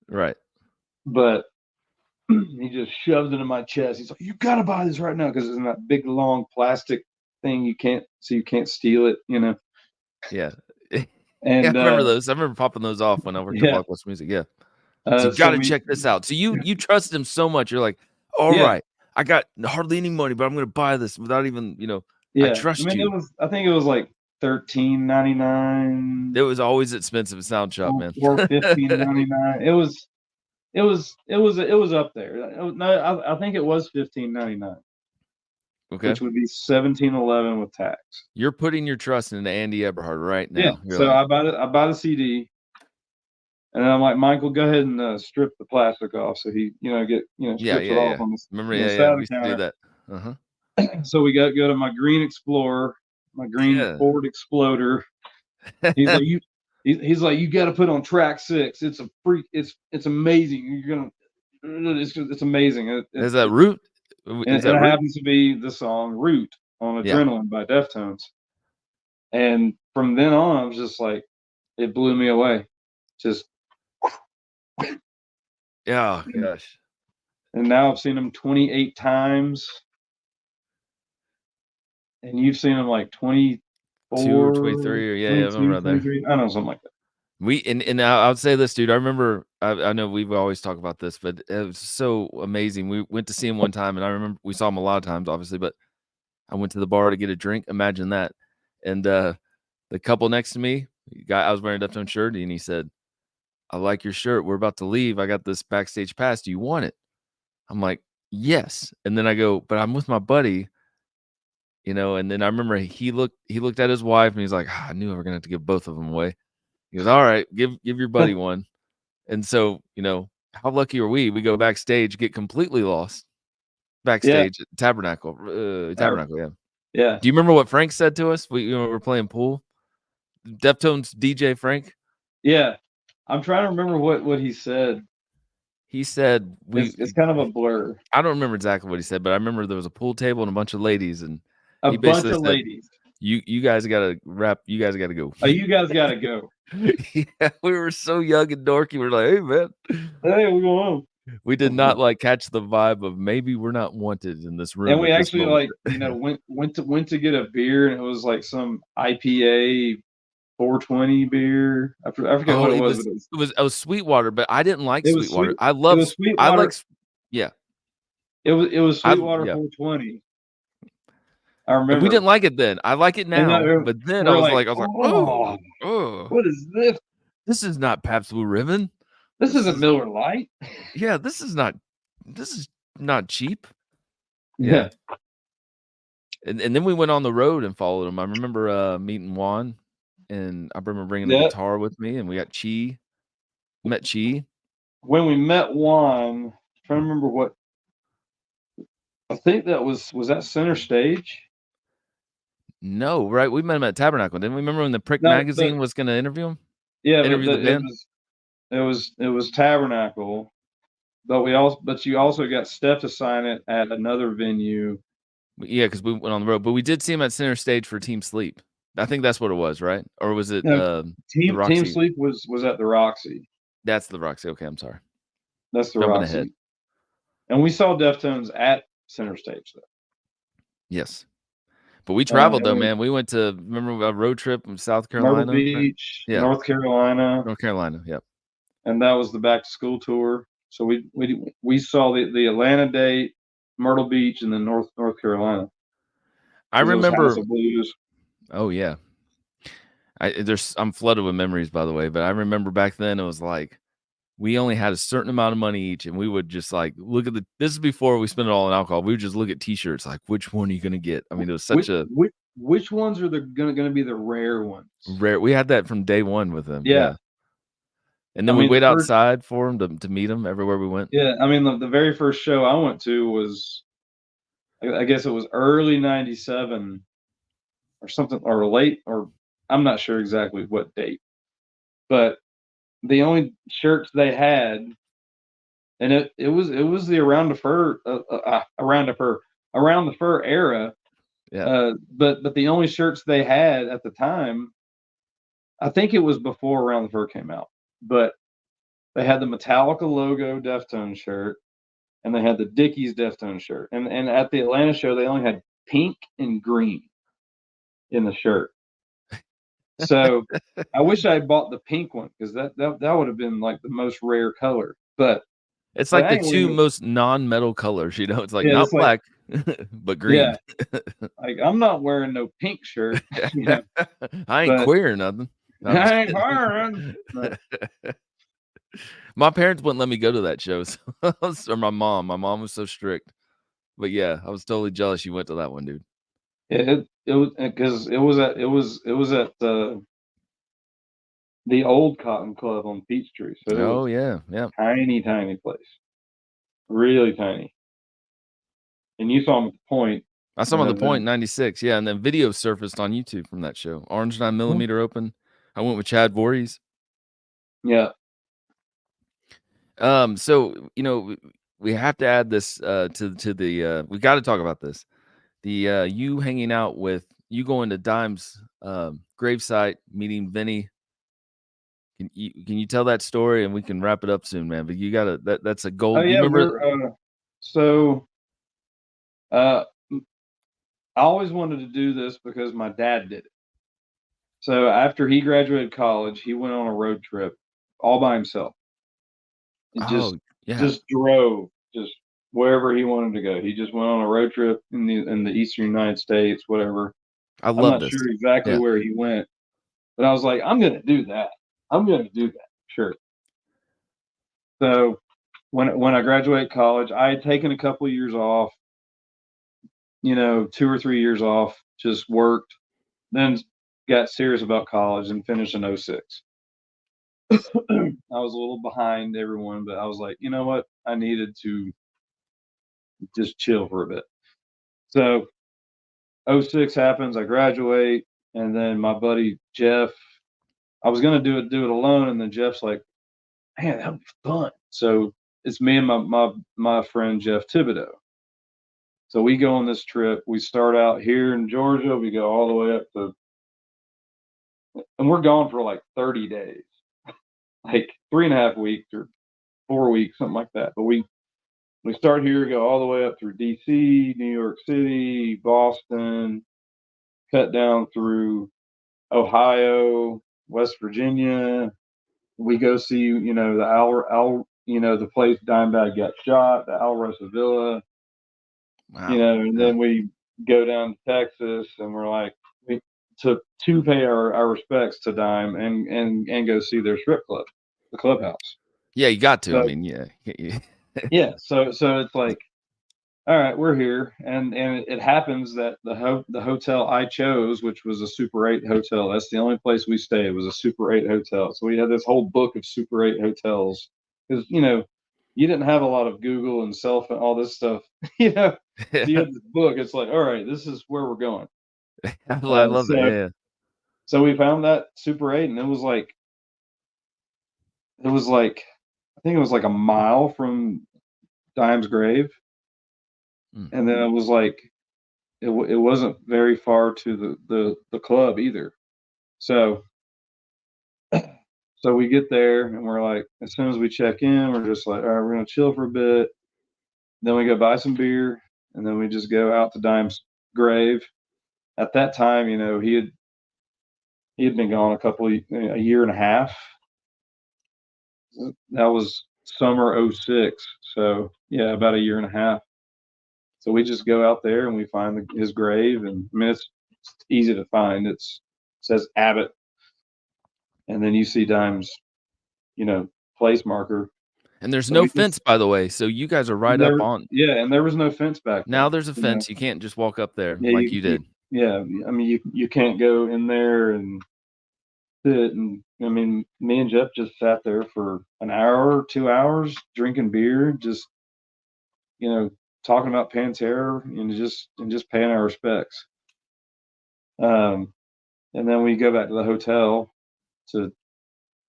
right. but he just shoves it in my chest. He's like, "You got to buy this right now," because it's in that big long plastic thing. You can't steal it. Yeah. Yeah, I And remember those. I remember popping those off when I worked at yeah, Blockbuster Music. Yeah. So you so gotta we check this out. So you trust him so much. You're like, all yeah, right, I got hardly any money, but I'm going to buy this without even, I Yeah, trust I mean, you. I think it was like $13.99. It was always expensive at Sound Shop, man. Or $15.99. It was up there. No, I think it was $15.99, Okay. which would be $17.11 with tax. You're putting your trust in Andy Eberhard right now. Yeah. You're So like, I bought a CD, and I'm like, Michael, go ahead and strip the plastic off, so he strips it off on Remember, the yeah, side we of used the to do counter. that. Uh-huh. So we go to my green Explorer, my green Yeah. Ford Exploder. He's like, he's like, you got to put on track 6. It's a freak. It's amazing. It's amazing. Is that Root? And Is it that Root? happens to be the song Root on Yeah. Adrenaline by Deftones. And from then on, I was just like, it blew me away. Just, Yeah, gosh. and now I've seen him 28 times. And you've seen him like 24, 2 or 23, or yeah, I'm 22, around there. 23. I don't know, something like that. And I would say this, dude. I remember. I know we've always talked about this, but it was so amazing. We went to see him one time, and I remember we saw him a lot of times, obviously. But I went to the bar to get a drink. Imagine that. And the couple next to me, I was wearing a Deftones shirt, and he said, "I like your shirt. We're about to leave. I got this backstage pass. Do you want it?" I'm like, "Yes." And then I go, "But I'm with my buddy." And then I remember he looked at his wife, and he's like, I knew we were gonna have to give both of them away. He goes, all right, give your buddy one. And so, how lucky are we? We go backstage, get completely lost backstage at Tabernacle. Tabernacle, yeah. Yeah. Do you remember what Frank said to us? We were playing pool. Deftones DJ Frank. Yeah. I'm trying to remember what he said. He said It's kind of a blur. I don't remember exactly what he said, but I remember there was a pool table and a bunch of ladies, and A he bunch basically of said, ladies. You guys gotta rap. You guys gotta go. Oh, you guys gotta go. Yeah, we were so young and dorky. We were like, hey man, Hey, we're going home. we did not like catch the vibe of maybe we're not wanted in this room. And we at this actually moment. went to get a beer, and it was like some IPA 420 beer. I forget what it was, but it was Sweetwater, but I didn't like it was Sweetwater. sweet. I It love was Sweetwater. I like yeah. It was Sweetwater yeah. 420. I remember. And we didn't like it then. I like it now, but then I was like, oh, what is this? This is not Pabst Blue Ribbon. This isn't Miller Lite. Yeah, this is not cheap. Yeah. And then we went on the road and followed him. I remember meeting Juan, and I remember bringing the guitar with me, and we got Chi. Met Chi. When we met Juan, I'm trying to remember what. I think that was that center stage. No, right? We met him at Tabernacle. Didn't we? Remember when the Prick magazine was going to interview him? Yeah, interview the band. It was Tabernacle, but you also got Steph to sign it at another venue. Yeah, because we went on the road, but we did see him at center stage for Team Sleep. I think that's what it was, right? Or was it Team Sleep was at the Roxy. That's the Roxy. Okay, I'm sorry. That's the Jumping Roxy. ahead. And we saw Deftones at center stage though. Yes. But we traveled though, man. We went to remember a road trip in South Carolina, Myrtle Beach, right? Yeah. North Carolina. Yep. And that was the back to school tour. So we saw the Atlanta date, Myrtle Beach, and then North Carolina. I remember. Blues. Oh yeah. I'm flooded with memories, by the way. But I remember back then it was like we only had a certain amount of money each, and we would just like look at this is before we spent it all on alcohol. We would just look at T-shirts, like which one are you gonna get? I mean, it was such which ones are gonna be the rare ones? Rare. We had that from day one with them. Yeah. And then we wait outside for them to meet them everywhere we went. Yeah, I mean the very first show I went to was, I guess it was early '97 or something, or late, or I'm not sure exactly what date, but the only shirts they had, and it was the around the fur era. Yeah. But the only shirts they had at the time, I think it was before Around the Fur came out, but they had the Metallica logo Deftones shirt, and they had the Dickies Deftones shirt, and at the Atlanta show they only had pink and green in the shirt. So I wish I had bought the pink one, because that would have been like the most rare color. But It's But like I the ain't two wearing. most non-metal colors, you know. It's like Yeah, not it's like black, but green. yeah, like I'm not wearing no pink shirt, you know. I ain't But queer or nothing. No, I'm just I ain't kidding. wearing. But My parents wouldn't let me go to that show, so or my mom. My mom was so strict. But yeah, I was totally jealous you went to that one, dude. it was because it was at the old Cotton Club on Peachtree, so it Oh was yeah, yeah. tiny place, really tiny. And you saw him at the Point I saw him in on the Point November. in '96. Yeah, and then video surfaced on YouTube from that show. Orange 9 Mhm. millimeter open. I went with Chad Voorhees. Yeah. So we have to add this to the we got to talk about this. The you hanging out with you going to Dime's gravesite, meeting Vinny. Can you tell that story and we can wrap it up soon, man? But you gotta that's a Oh gold. You yeah, remember? so uh I always wanted to do this because my dad did it. So after he graduated college, he went on a road trip all by himself. And Oh yeah, just drove just wherever he wanted to go. He just went on a road trip in the eastern United States, whatever. I I'm love not this. sure exactly Yeah. where he went, but I was like, I'm gonna do that. I'm gonna do that. Sure. So when I graduated college, I had taken a couple of years off, 2 or 3 years off, just worked, then got serious about college and finished in '06. I was a little behind everyone, but I was like, you know what? I needed to just chill for a bit. So '06 happens, I graduate, and then my buddy Jeff, I was gonna do it alone, and then Jeff's like, man, that would be fun. So it's me and my friend Jeff Thibodeau. So we go on this trip. We start out here in Georgia. We go all the way up to, and we're gone for like 30 days, like 3.5 weeks or 4 weeks, something like that. But we start here, go all the way up through D.C., New York City, Boston, cut down through Ohio, West Virginia. We go see, the place Dimebag got shot, the Alrosa Villa, Wow. and Yeah. then we go down to Texas, and we're like, we to pay our respects to Dime and go see their strip club, the clubhouse. Yeah, you got to. I So mean, yeah. yeah, so it's like, all right, we're here, and it happens that the hotel I chose, which was a Super 8 hotel, that's the only place we stayed, was a Super 8 hotel. So we had this whole book of Super 8 hotels because you didn't have a lot of Google and cell phone, all this stuff, you know. So you had this book. It's like, all right, this is where we're going. I love it. So Yeah. so we found that Super 8, and it was like I think it was like a mile from Dime's grave, Mm. and then it was like it wasn't very far to the club either. So so we get there, and we're like, as soon as we check in, we're just like, all right, we're gonna chill for a bit. Then we go buy some beer, and then we just go out to Dime's grave. At that time, he had been gone a year and a half. That was summer '06. So yeah, about a year and a half. So we just go out there and we find his grave, and I mean it's easy to find. It says Abbott, and then you see Dime's, place marker. And there's So no we just fence, by the way. So you guys are right up there, on. yeah, and there was no fence back Now then. there's a fence. You can't just walk up there Yeah, like you did. yeah. I mean, you can't go in there and sit, and I mean, me and Jeff just sat there for an hour, 2 hours, drinking beer, just you know, talking about Pantera and just paying our respects. Um, and then we go back to the hotel to,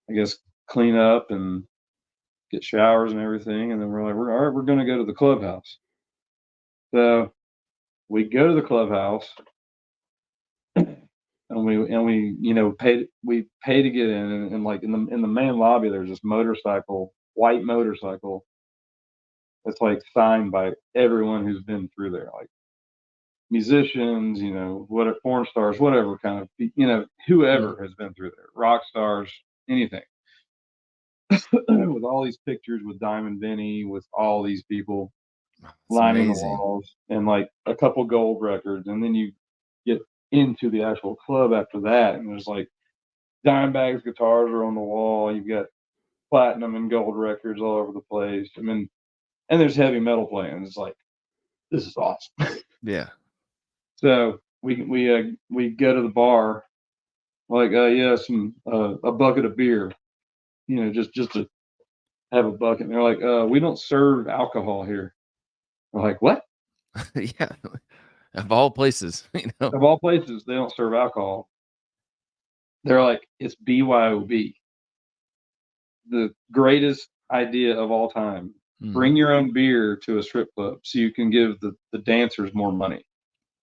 I guess, clean up and get showers and everything, and then we're like, all right, we're going to go to the clubhouse. So we go to the clubhouse, and we pay to get in, and like in the main lobby, there's this white motorcycle that's like signed by everyone who's been through there, like musicians, what porn stars, whatever kind of, Mm. whoever has been through there, rock stars, anything. with all these pictures with Diamond Vinny, with all these people It's lining the amazing. walls, and like a couple gold records, and then you get into the actual club after that, and there's like Dimebag's guitars are on the wall. You've got platinum and gold records all over the place. I mean, and there's heavy metal playing. It's like, this is awesome. Yeah. So we go to the bar, like yeah, a bucket of beer, just to have a bucket. And they're like, we don't serve alcohol here. We're like, what? Yeah. Of all places, Of all places, they don't serve alcohol. They're like, it's BYOB, the greatest idea of all time. Bring your own beer to a strip club so you can give the dancers more money,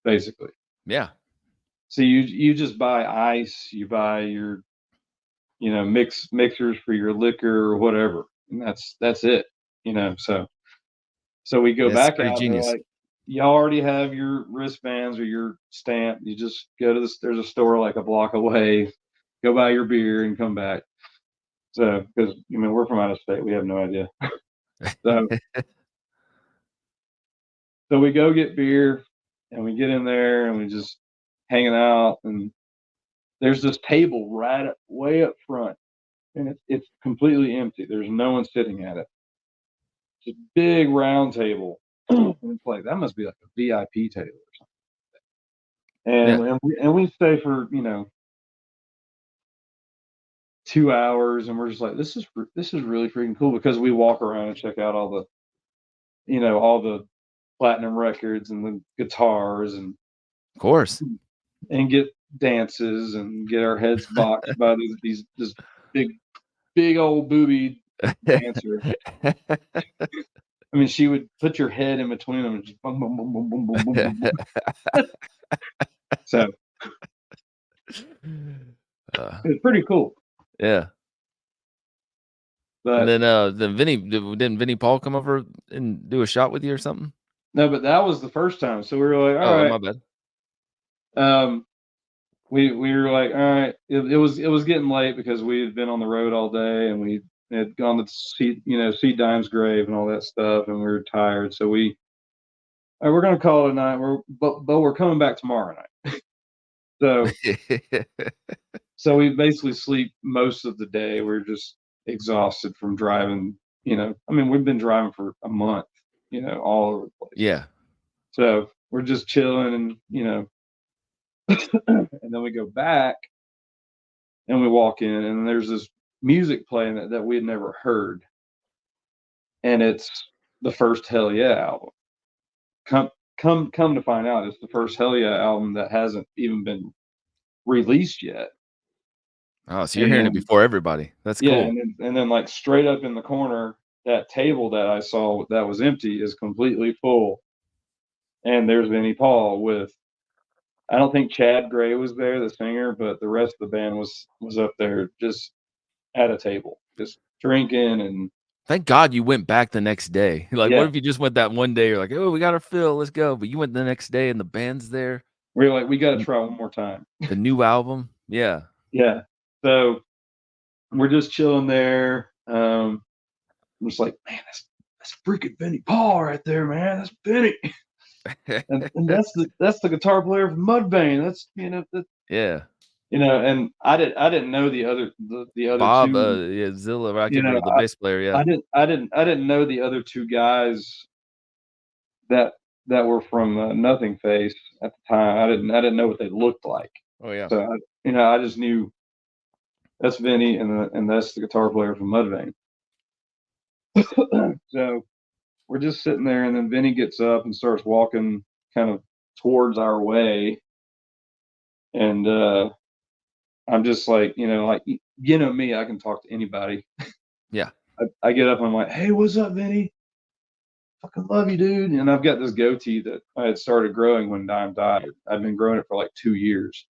basically. Yeah. So you just buy ice, you buy your mixers for your liquor or whatever, and that's it. So we go That's back pretty out. They're genius. like, you already have your wristbands or your stamp. You just go to there's a store like a block away, go buy your beer and come back. So because we're from out of state, we have no idea. So so we go get beer and we get in there and we just hanging out, and there's this table way up front, and it's completely empty. There's no one sitting at it. It's a big round table. And it's like, that must be like a VIP table or something. And we stay for 2 hours, and we're just like, this is really freaking cool, because we walk around and check out all the platinum records and the guitars, and Of course. get dances and get our heads boxed by this big old booby dancer. I mean, she would put your head in between them and just boom, boom, boom, boom, boom, boom, boom, boom. So it's pretty cool. Yeah. But And then didn't Vinny Paul come over and do a shot with you or something? no, but that was the first time. So we were like, all Oh, right. my bad. We were like, all right. It was getting late because we had been on the road all day, and we had gone to see Dime's grave and all that stuff, and we were tired. So we're gonna call it a night. But we're coming back tomorrow night. So we basically sleep most of the day. We're just exhausted from driving. We've been driving for a month. All over the place. Yeah. So we're just chilling, and and then we go back and we walk in, and there's this music playing that we had never heard, and it's the first Hell Yeah album. Come to find out, it's the first Hell Yeah album that hasn't even been released yet. Oh, so you're hearing it And before everybody. That's yeah, cool. and then like straight up in the corner, that table that I saw that was empty is completely full, and there's Vinnie Paul with. I don't think Chad Gray was there, the singer, but the rest of the band was up there just at a table, just drinking. And Thank God you went back the next day. Like, yeah, what if you just went that one day? You're like, oh, we got our fill, let's go. But you went the next day and the band's there. we were like, we got to try one more time. The new album. Yeah. Yeah. So we're just chilling there. I'm just like, man, that's freaking Vinnie Paul right there, man. That's Vinnie. and that's the guitar player from Mudvayne. That's Yeah. and I didn't know the other Bob, two. yeah, Zilla, I can't remember the bass player. Yeah. I didn't know the other two guys that were from Nothing Face at the time. I didn't know what they looked like. Oh yeah. So I just knew that's Vinny, and that's the guitar player from Mudvayne. So we're just sitting there, and then Vinny gets up and starts walking kind of towards our way, and I'm just like, me, I can talk to anybody. Yeah. I get up and I'm like, hey, what's up, Vinny? Fucking love you, dude. And I've got this goatee that I had started growing when Dime died. I've been growing it for like 2 years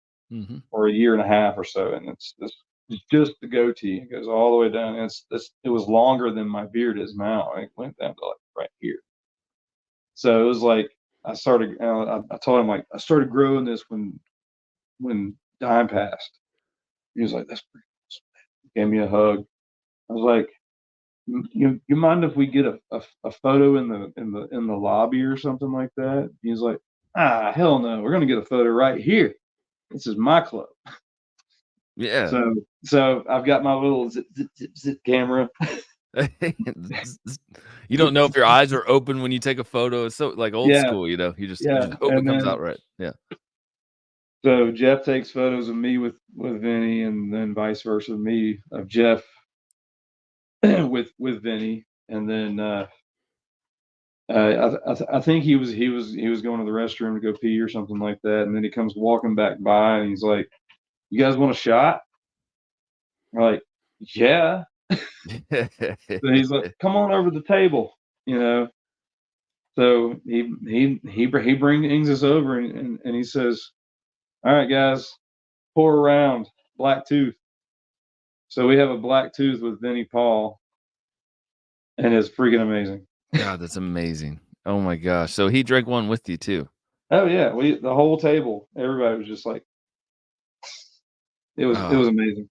or a year and a half or so, and it's just the goatee. It goes all the way down. And it was longer than my beard is now. It went down to like right here. So it was like I started. I told him, like, I started growing this when Dime passed. He was like, "That's pretty awesome." Gave me a hug. I was like, you mind if we get a photo in the lobby or something like that? He's like, hell no, we're gonna get a photo right here. This is my club. Yeah. So I've got my little zip camera. You don't know if your eyes are open when you take a photo. It's so like old Yeah, school, you know. You just yeah. hope it And comes then out right. Yeah. so Jeff takes photos of me with Vinny, and then vice versa, me of Jeff with Vinny, and then I think he was going to the restroom to go pee or something like that, and then he comes walking back by, and he's like, "You guys want a shot?" We're like, "Yeah." So he's like, "Come on over to the table," you know. So he brings us over, and he says, "All right, guys, pour around black tooth." So we have a black tooth with Vinnie Paul, and it's freaking amazing. God, that's amazing. Oh my gosh. So he drank one with you too. Oh yeah, the whole table, everybody was just like, it was amazing.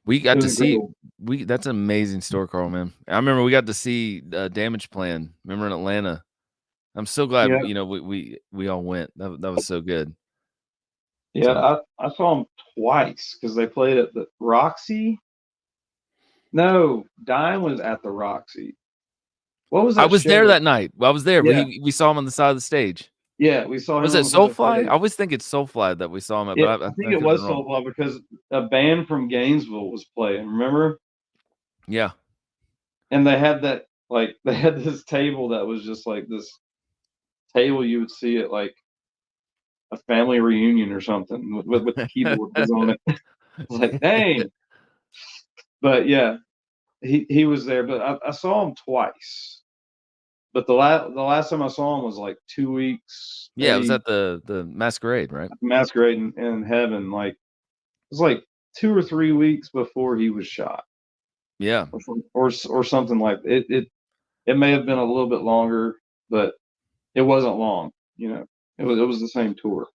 We It got was to see incredible. that's an amazing story, Carl, man. I remember we got to see Damage Plan. Remember in Atlanta? I'm so glad Yeah, you know we all went. That was so good. yeah. So I saw them twice because they played at the Roxy. No, Dime was at the Roxy. What was I that was show there that? that night. I was there. Yeah, We saw him on the side of the stage. yeah. We saw Was him on it the side of the Soulfly? I stage. always think it's Soulfly that we saw him at, Yeah, but I think I it could have been was wrong. Soulfly because a band from Gainesville was playing. Remember? Yeah. And they had they had this table that was just like this table you would see at like a family reunion or something with the keyboard was on it. I was like, dang. But yeah, he was there. But I saw him twice. But the last time I saw him was like 2 weeks, Yeah, it was maybe at the masquerade, right? masquerade in heaven. Like it was like 2 or 3 weeks before he was shot, Yeah. or something like it. It may have been a little bit longer, but it wasn't long. You know, it was the same tour.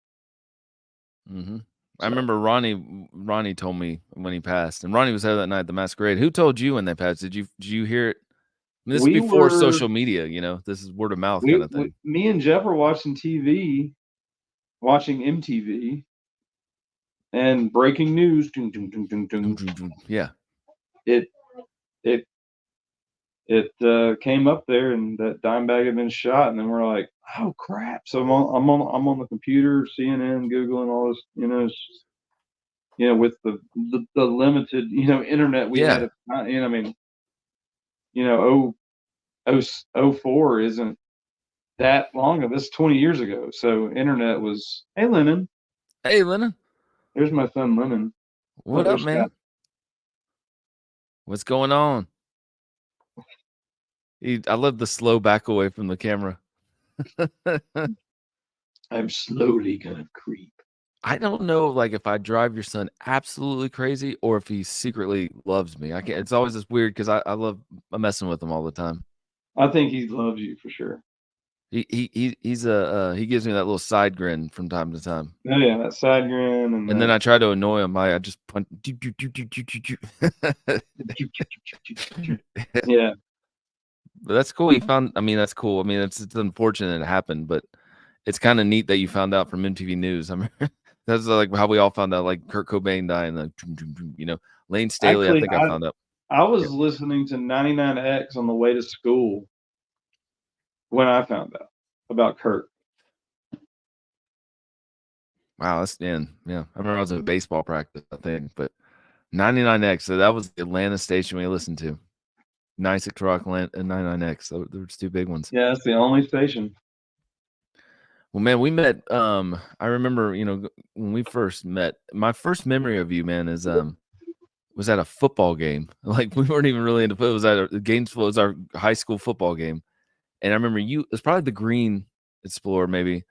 Hmm. I So remember Ronnie told me when he passed, and Ronnie was there that night at the masquerade. Who told you when they passed? Did you hear it? I mean, this is we before were social media, you know. This is word of mouth kind of thing. me and Jeff were watching TV, watching MTV, and breaking news. Dun, dun, dun, dun, dun, Yeah. it it came up there, and that Dimebag had been shot, and then we're like, oh crap! So I'm on the computer, CNN, Googling all this, with the limited internet we had Yeah. at the time. I mean, you know, oh 04 isn't that long of this 20 years ago. So internet was, hey Lennon, Hey, Lennon. here's my son Lennon. Oh, What up, there's man? Scott. What's going on? I love the slow back away from the camera. I'm slowly gonna creep. I don't know, like, if I drive your son absolutely crazy or if he secretly loves me. I can't. It's always this weird because I love messing with him all the time. I think he loves you for sure. He gives me that little side grin from time to time, Oh yeah, that side grin and and then that. I try to annoy him. I just punch. Yeah, But that's cool. You found. I mean, that's cool. I mean, it's unfortunate it happened, but it's kind of neat that you found out from MTV News. I mean, that's like how we all found out. Like Kurt Cobain died, and Lane Staley. I actually, think I found out. I was Yeah. listening to 99X on the way to school when I found out about Kurt. Wow, that's yeah. I remember I was at baseball practice, I think, but 99X. So that was the Atlanta station we listened to. 96 Rock and 99X. So there was two big ones. Yeah, that's the only station. Well, man, we met. I remember, when we first met. My first memory of you, man, is was at a football game. Like we weren't even really into football. It was at Gainesville. It was our high school football game, and I remember you. It was probably the Green Explorer, maybe.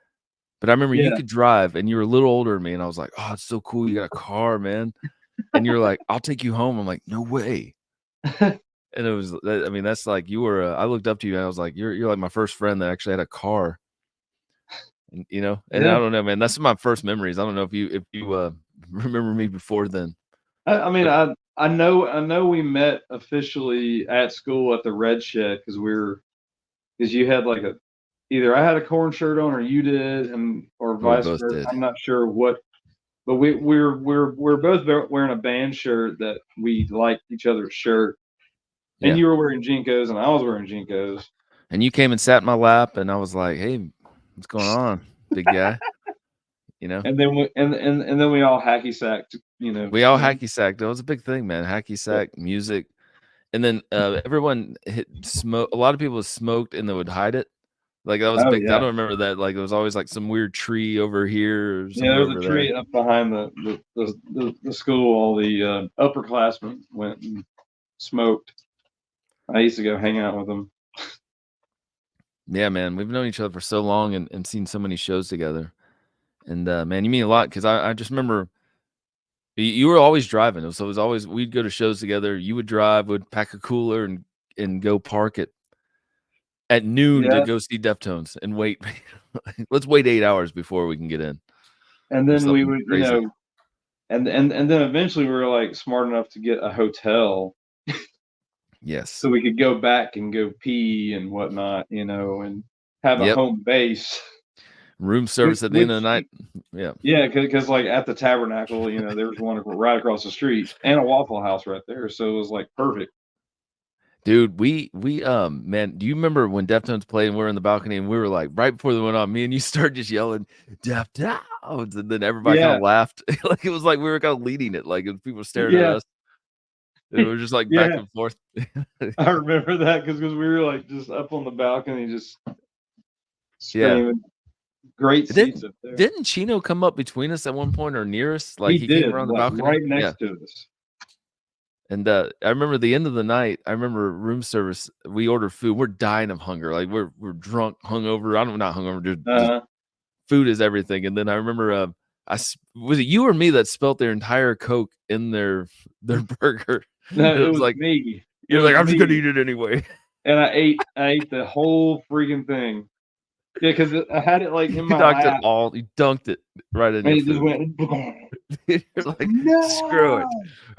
But I remember you Yeah, could drive, and you were a little older than me, and I was like, "Oh, it's so cool! You got a car, man!" And you're like, "I'll take you home." I'm like, "No way!" And it was, I mean, that's like you were. I looked up to you, and I was like, "You're like my first friend that actually had a car." And I yeah. don't know, man. That's my first memories. I don't know if you remember me before then. I mean, I know we met officially at school at the Red Shed because you had like either I had a corn shirt on or you did, or We vice both versa. did. I'm not sure what, but we're both wearing a band shirt that we liked each other's shirt. And Yeah. you were wearing Jinkos and I was wearing Jinkos. And you came and sat in my lap, and I was like, "Hey, what's going on, big guy?" You know. And then then we all hacky sacked, We all hacky sacked. That was a big thing, man. Hacky sack, music, and then everyone hit smoke. A lot of people smoked and they would hide it. Like that was Oh big. I yeah. don't remember that. Like it was always like some weird tree over here or Yeah, somewhere there's over a tree there. up behind the school. All the upperclassmen went and smoked. I used to go hang out with them. Yeah, man. We've known each other for so long and seen so many shows together. And man, you mean a lot because I just remember you were always driving. So it was always we'd go to shows together. You would drive, would pack a cooler and go park it at noon to Yeah, go see Deftones and wait. Let's wait 8 hours before we can get in. and Or then we something would, crazy. and then eventually we were like smart enough to get a hotel Yes. so we could go back and go pee and whatnot, and have a Yep. home base. Room service at the end of the night. Yeah. Yeah, because like at the Tabernacle, there was one right across the street and a Waffle House right there, so it was like perfect. Dude, we man, do you remember when Deftones played and we were in the balcony and we were like right before they went on, me and you started just yelling Deftones, and then everybody kind Yeah, of laughed. Like it was like we were kind of leading it, like people were staring at yeah, us. And we were just like back yeah. and forth. I remember that because we were like just up on the balcony, just Yeah. screaming. Great seats up there. Didn't Chino come up between us at one point or near us? Like he did, came around the like, balcony. right Yeah. next to us. And I remember the end of the night. I remember room service. We ordered food. We're dying of hunger. Like we're drunk, hungover. Not hungover. Just food is everything. And then I remember, was it you or me that spelt their entire Coke in their burger? No, It it was was like me. you're like I'm just gonna eat it anyway. And I ate the whole freaking thing. Yeah, because I had it like in You my knocked it lap, all. You dunked it right in and your it just food. went. You're like No! screw it.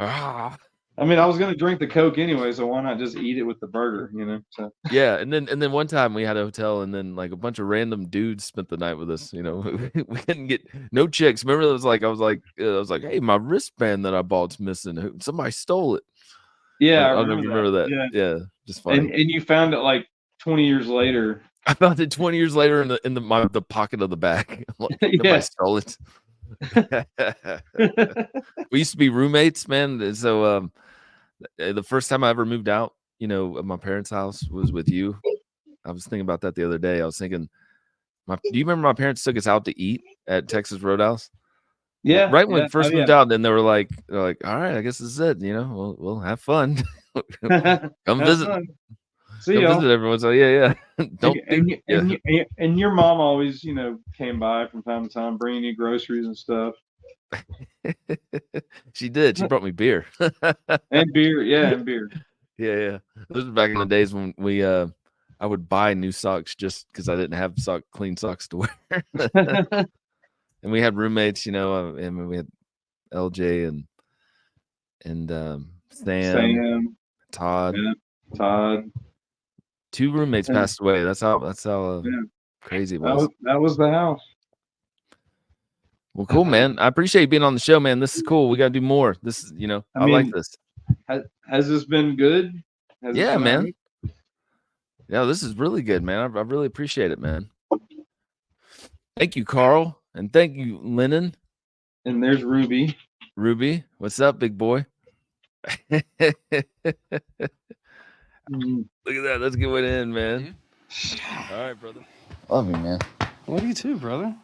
Ah. I mean, I was gonna drink the Coke anyway, so why not just eat it with the burger? So Yeah, and then one time we had a hotel, and then like a bunch of random dudes spent the night with us. We didn't get no chicks. Remember, it was like I was like, hey, my wristband that I bought's missing. Somebody stole it. yeah, I I'll never remember that. Yeah, just funny. And you found it like 20 years later. I found it 20 years later in the pocket of the bag. I'm like, nobody stole it. We used to be roommates, man. So the first time I ever moved out, of my parents' house was with you. I was thinking about that the other day. I was thinking, do you remember my parents took us out to eat at Texas Roadhouse? Yeah, Right when we yeah. first Oh, moved out, then they're like, all right, I guess this is it. We'll have fun. yeah. Come Have visit. fun. See Come y'all. visit everyone. So yeah. And your mom always, came by from time to time, bringing you groceries and stuff. She did. She brought me beer. And beer. Yeah, and beer. Yeah. This was back in the days when I would buy new socks just because I didn't have clean socks to wear. And we had roommates, and we had LJ and Sam, Todd. Yeah, Todd. 2 roommates passed away. That's how crazy it was. That was the house. Well, cool, man. I appreciate you being on the show, man. This is cool. We got to do more. This is, I like this. Has this been good? Yeah, man. Yeah, this is really good, man. I really appreciate it, man. Thank you, Carl. And thank you, Lennon. And there's Ruby. Ruby, what's up, big boy? Look at that. Let's get it in, man. All right, brother. Love you, man. Love you too, brother.